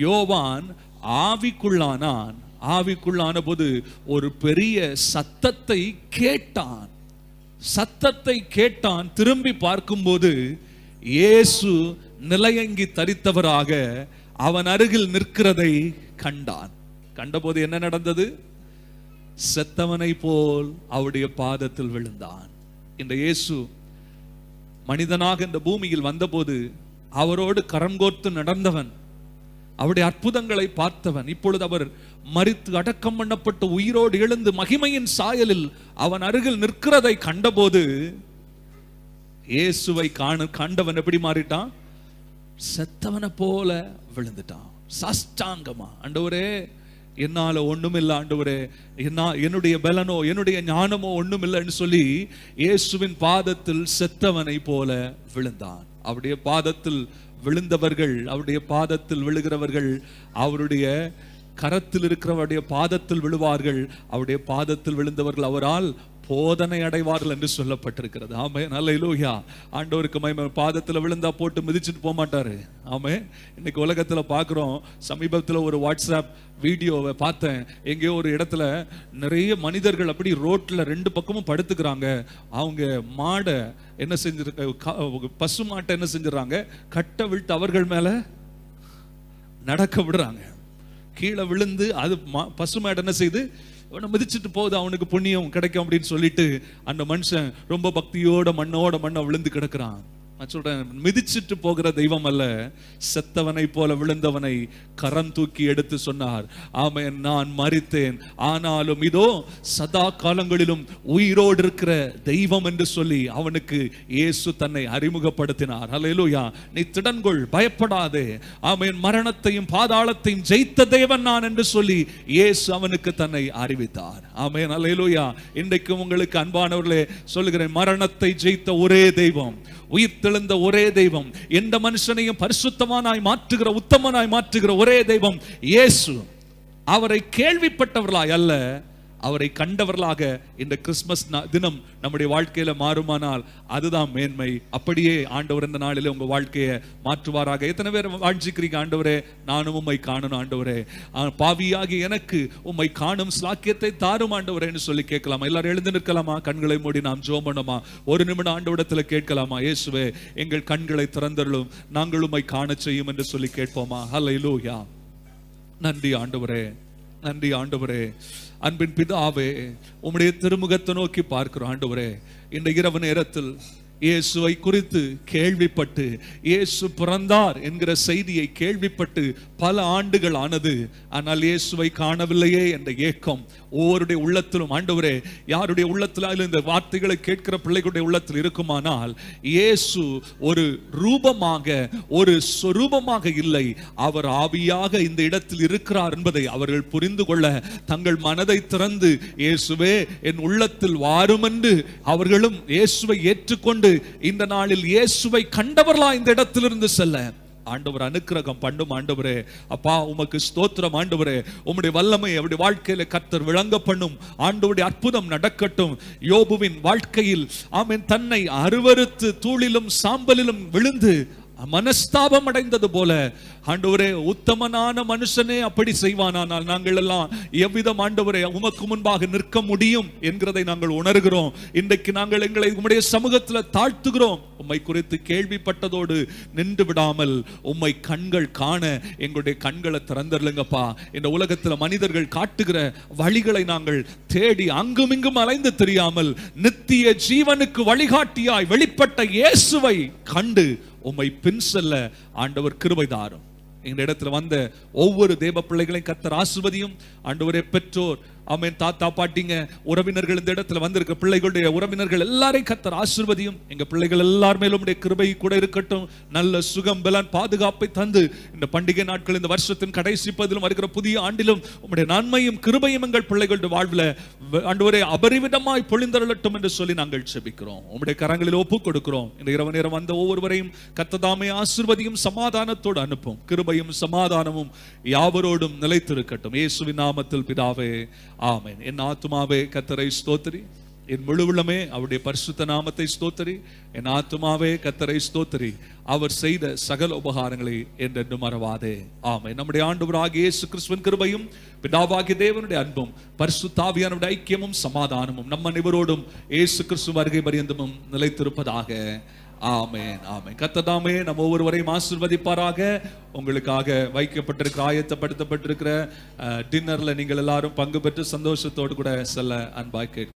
யோவான் ஆவிக்குள்ளானான். ஆவிக்குள்ளான போது ஒரு பெரிய சத்தத்தை கேட்டான். சத்தத்தை கேட்டான். திரும்பி பார்க்கும்போது இயேசு நிலையங்கி தரித்தவராக அவன் அருகில் நிற்கிறதை கண்டான். கண்டபோது என்ன நடந்தது? செத்தவனை போல் அவருடைய பாதத்தில் விழுந்தான். இந்த இயேசு மனிதனாக இந்த பூமியில் வந்தபோது அவரோடு கரம் கோர்த்து நடந்தவன், அவருடைய அற்புதங்களை பார்த்தவன். இப்பொழுது அவர் மரித்து அடக்கம் பண்ணப்பட்டு உயிரோடு எழுந்து மகிமையின் சாயலில் அவன் அருகில் நிற்கிறதை கண்டபோது இயேசுவை கண்டவன் எப்படி மாறிட்டான்? செத்தவனை போல விழுந்துட்டான். சாஷ்டாங்கமா, ஆண்டவரே என்னால ஒண்ணுமில்லை, ஆண்டவரே என்னுடைய பலனோ என்னுடைய ஞானமோ ஒண்ணுமில்லைன்னு சொல்லி இயேசுவின் பாதத்தில் செத்தவனை போல விழுந்தான். அவருடைய பாதத்தில் விழுந்தவர்கள், அவருடைய பாதத்தில் விழுகிறவர்கள் அவருடைய கரத்தில் இருக்கிறவருடைய பாதத்தில் விழுவார்கள். அவருடைய பாதத்தில் விழுந்தவர்கள் அவரால் போதனை அடைவார்கள் என்று சொல்லப்பட்டிருக்கிறது. ஆமென், அல்லேலூயா. ஆண்டவருக்கு மகிமை. பாதத்தில் விழுந்தா போட்டு மிதிச்சுட்டு போக மாட்டாரு. ஆமென். இன்னைக்கு உலகத்துல பார்க்கிறோம். சமீபத்தில் ஒரு வாட்ஸ்அப் வீடியோவை பார்த்தேன். எங்கேயோ ஒரு இடத்துல நிறைய மனிதர்கள் அப்படி ரோட்ல 2 பக்கமும் படுத்துக்கிறாங்க. அவங்க மாடை என்ன செஞ்சிருக்க, பசு மாட்டை என்ன செஞ்சிடறாங்க, கட்ட விட்டு அவர்கள் மேல நடக்க விடுறாங்க. கீழே விழுந்து அது பசு மாடு என்ன செய்து மிதிச்சுட்டு போகுது, அவனுக்கு புண்ணியம் கிடைக்கும் அப்படின்னு சொல்லிட்டு அந்த மனுஷன் ரொம்ப பக்தியோட மண்ணை விழுந்து கிடக்குறான். நான் சொல்றேன், மிதிச்சுட்டு போகிற தெய்வம் அல்ல, செத்தவனை போல விழுந்தவனை கரம் தூக்கி எடுத்து சொன்னார், ஆமென், நான் மரித்தேன் ஆனாலும் இதோ சதா காலங்களிலும் உயிரோடு இருக்கிற தெய்வம் என்று சொல்லி அவனுக்கு இயேசு தன்னை அறிமுகப்படுத்தினார். அல்லேலூயா. நீ திடன்கொள், பயப்படாதே, ஆமென், மரணத்தையும் பாதாளத்தையும் ஜெயித்த தேவன் நான் என்று சொல்லி இயேசு அவனுக்கு தன்னை அறிவித்தார். ஆமென், அல்லேலூயா. இன்றைக்கு உங்களுக்கு அன்பானவர்களே சொல்லுகிறேன், மரணத்தை ஜெயித்த ஒரே தெய்வம், உயிர் தெழுந்த ஒரே தெய்வம், எந்த மனுஷனையும் பரிசுத்தமானாய் மாற்றுகிற உத்தமனாய் மாற்றுகிற ஒரே தெய்வம் இயேசு. அவரை கேள்விப்பட்டவர்களாய் அல்ல, அவரை கண்டவர்களாக இந்த கிறிஸ்துமஸ் தினம் நம்முடைய வாழ்க்கையில மாறுமானால் அதுதான் மேன்மை. அப்படியே ஆண்டவர் இந்த நாளிலே உங்க வாழ்க்கையை மாற்றுவாராக. எத்தனை பேர் வாழ்ச்சிக்கிறீங்க, ஆண்டவரே நானும் உம்மை காணணும், ஆண்டவரே பாவியாகி எனக்கு உம்மை காணும் ஸ்லாக்கியத்தை தாரும் ஆண்டவரேன்னு சொல்லி கேட்கலாமா? எல்லாரும் எழுந்து நிற்கலாமா? கண்களை மூடி நாம் ஜெபம் பண்ணுமா? ஒரு நிமிடம் ஆண்டவரிடத்துல கேட்கலாமா? இயேசுவே, எங்கள் கண்களை திறந்தருளும், நாங்கள் உம்மை காண செய்யும் என்று சொல்லி கேட்போமா? ஹல்லேலூயா. நன்றி ஆண்டவரே, நன்றி ஆண்டவரே. அன்பின் பிதாவே, உம்முடைய திருமுகத்தை நோக்கி பார்க்கிறோம் ஆண்டவரே. இந்த இரவு நேரத்தில் இயேசுவை குறித்து கேள்விப்பட்டு, இயேசு பிறந்தார் என்கிற செய்தியை கேள்விப்பட்டு பல ஆண்டுகள் ஆனது, ஆனால் இயேசுவை காணவில்லையே என்ற ஏக்கம் ஒவ்வொருடைய உள்ளத்திலும், ஆண்டவரே, யாருடைய உள்ளத்தில் இந்த வார்த்தைகளை கேட்கிற பிள்ளைகளுடைய உள்ளத்தில் இருக்குமானால், இயேசு ஒரு ரூபமாக, ஒரு சொரூபமாக இல்லை, அவர் ஆவியாக இந்த இடத்தில் இருக்கிறார் என்பதை அவர்கள் புரிந்து கொள்ள தங்கள் மனதை திறந்து, இயேசுவே என் உள்ளத்தில் வாரும் என்று அவர்களும் இயேசுவை ஏற்றுக்கொண்டு இந்த நாளில் இயேசுவை கண்டவர்களா இந்த இடத்திலிருந்து செல்ல ஆண்டவர் அனுக்கிரகம் பண்ணும். ஆண்டவரே, அப்பா உமக்கு ஸ்தோத்திரம். ஆண்டவரே, உம்முடைய வல்லமை அவருடைய வாழ்க்கையில கர்த்தர் விளங்க பண்ணும். ஆண்டவருடைய அற்புதம் நடக்கட்டும். யோபுவின் வாழ்க்கையில் ஆமென், தன்னை அருவருத்து தூளிலும் சாம்பலிலும் விழுந்து மனஸ்தாபம் அடைந்தது போல, ஆண்டவரே, உத்தமனான மனுஷனே அப்படி செய்வானால் நாங்கள் எல்லாம் எவ்விதம் ஆண்டவரே உமக்கு முன்பாக நிற்க முடியும் என்கிறதை நாங்கள் உணர்கிறோம். இன்றைக்கு நாங்கள் எங்களை உம்முடைய சமூகத்தில் தாழ்த்துகிறோம். உம்மை குறித்து கேள்விப்பட்டதோடு நின்று விடாமல் உம்மை கண்கள் காண எங்களுடைய கண்களை திறந்தருளுங்கப்பா. இந்த உலகத்தில் மனிதர்கள் காட்டுகிற வழிகளை நாங்கள் தேடி அங்குமிங்கும் அலைந்து தெரியாமல் நித்திய ஜீவனுக்கு வழிகாட்டியாய் வெளிப்பட்ட இயேசுவை கண்டு உம்மை பின் செல்ல ஆண்டவர் கிருபை தாரும். இந்த இடத்துல வந்த ஒவ்வொரு தேவ பிள்ளைகளையும் கர்த்தர் ஆசீர்வதியும். ஆண்டவரே, பெற்றோர் ஆமென். தாத்தா பாட்டிங்க உறவினர்கள் இந்த இடத்துல வந்திருக்க பிள்ளைகளுடைய உறவினர்கள் எல்லாரையும் கர்த்தர் ஆசீர்வதியும். எங்க பிள்ளைகள் எல்லார் மேலும் உம்முடைய கிருபை கூட இருக்கட்டும். நல்ல சுகம் பலன் பாதுகாப்பை தந்து இந்த பண்டிகை நாட்கள் இந்த வருஷத்தின் கடைசி பதிலும் வருகிற புதிய ஆண்டிலும் உம்முடைய நன்மையும் கிருபையும் எங்கள் பிள்ளைகளுடைய வாழ்வில் ஆண்டவரே அபரிவிதமாய் பொழிந்தருளட்டும் என்று சொல்லி நாங்கள் செபிக்கிறோம். உம்முடைய கரங்களில் ஒப்புக் கொடுக்கிறோம். இந்த இரவு நேரம் வந்த ஒவ்வொருவரையும் கர்த்ததாமே ஆசீர்வதியும், சமாதானத்தோடு அனுப்பும். கிருபையும் சமாதானமும் யாவரோடும் நிலைத்திருக்கட்டும். இயேசுவின் நாமத்தில் பிதாவே, ஆமென். என் ஆத்துமாவே கர்த்தரை ஸ்தோத்திரி, என் முழு உள்ளமே அவருடைய பரிசுத்த நாமத்தை ஸ்தோத்திரி. என் ஆத்துமாவே கர்த்தரை ஸ்தோத்திரி, அவர் செய்த சகல உபகாரங்களை என்றென்றும் மறவாதே. ஆமென். நம்முடைய ஆண்டவராகிய இயேசு கிறிஸ்துவின் கிருபையும் பிதாவாகிய தேவனுடைய அன்பும் பரிசுத்த ஆவியானவருடைய ஐக்கியமும் சமாதானமும் நம்ம அனைவரோடும் இயேசு கிறிஸ்து வருகை பரியந்தமும் நிலைத்திருப்பதாக. ஆமென், ஆமென். கர்த்தர் நம்ம ஒவ்வொருவரையும் ஆசீர்வதிப்பாராக. உங்களுக்காக வைக்கப்பட்டிருக்கிற ஆயத்தப்படுத்தப்பட்டிருக்கிற டின்னர்ல நீங்கள் எல்லாரும் பங்கு பெற்று சந்தோஷத்தோடு கூட செல்ல அன்பாய் கேட்கிறேன்.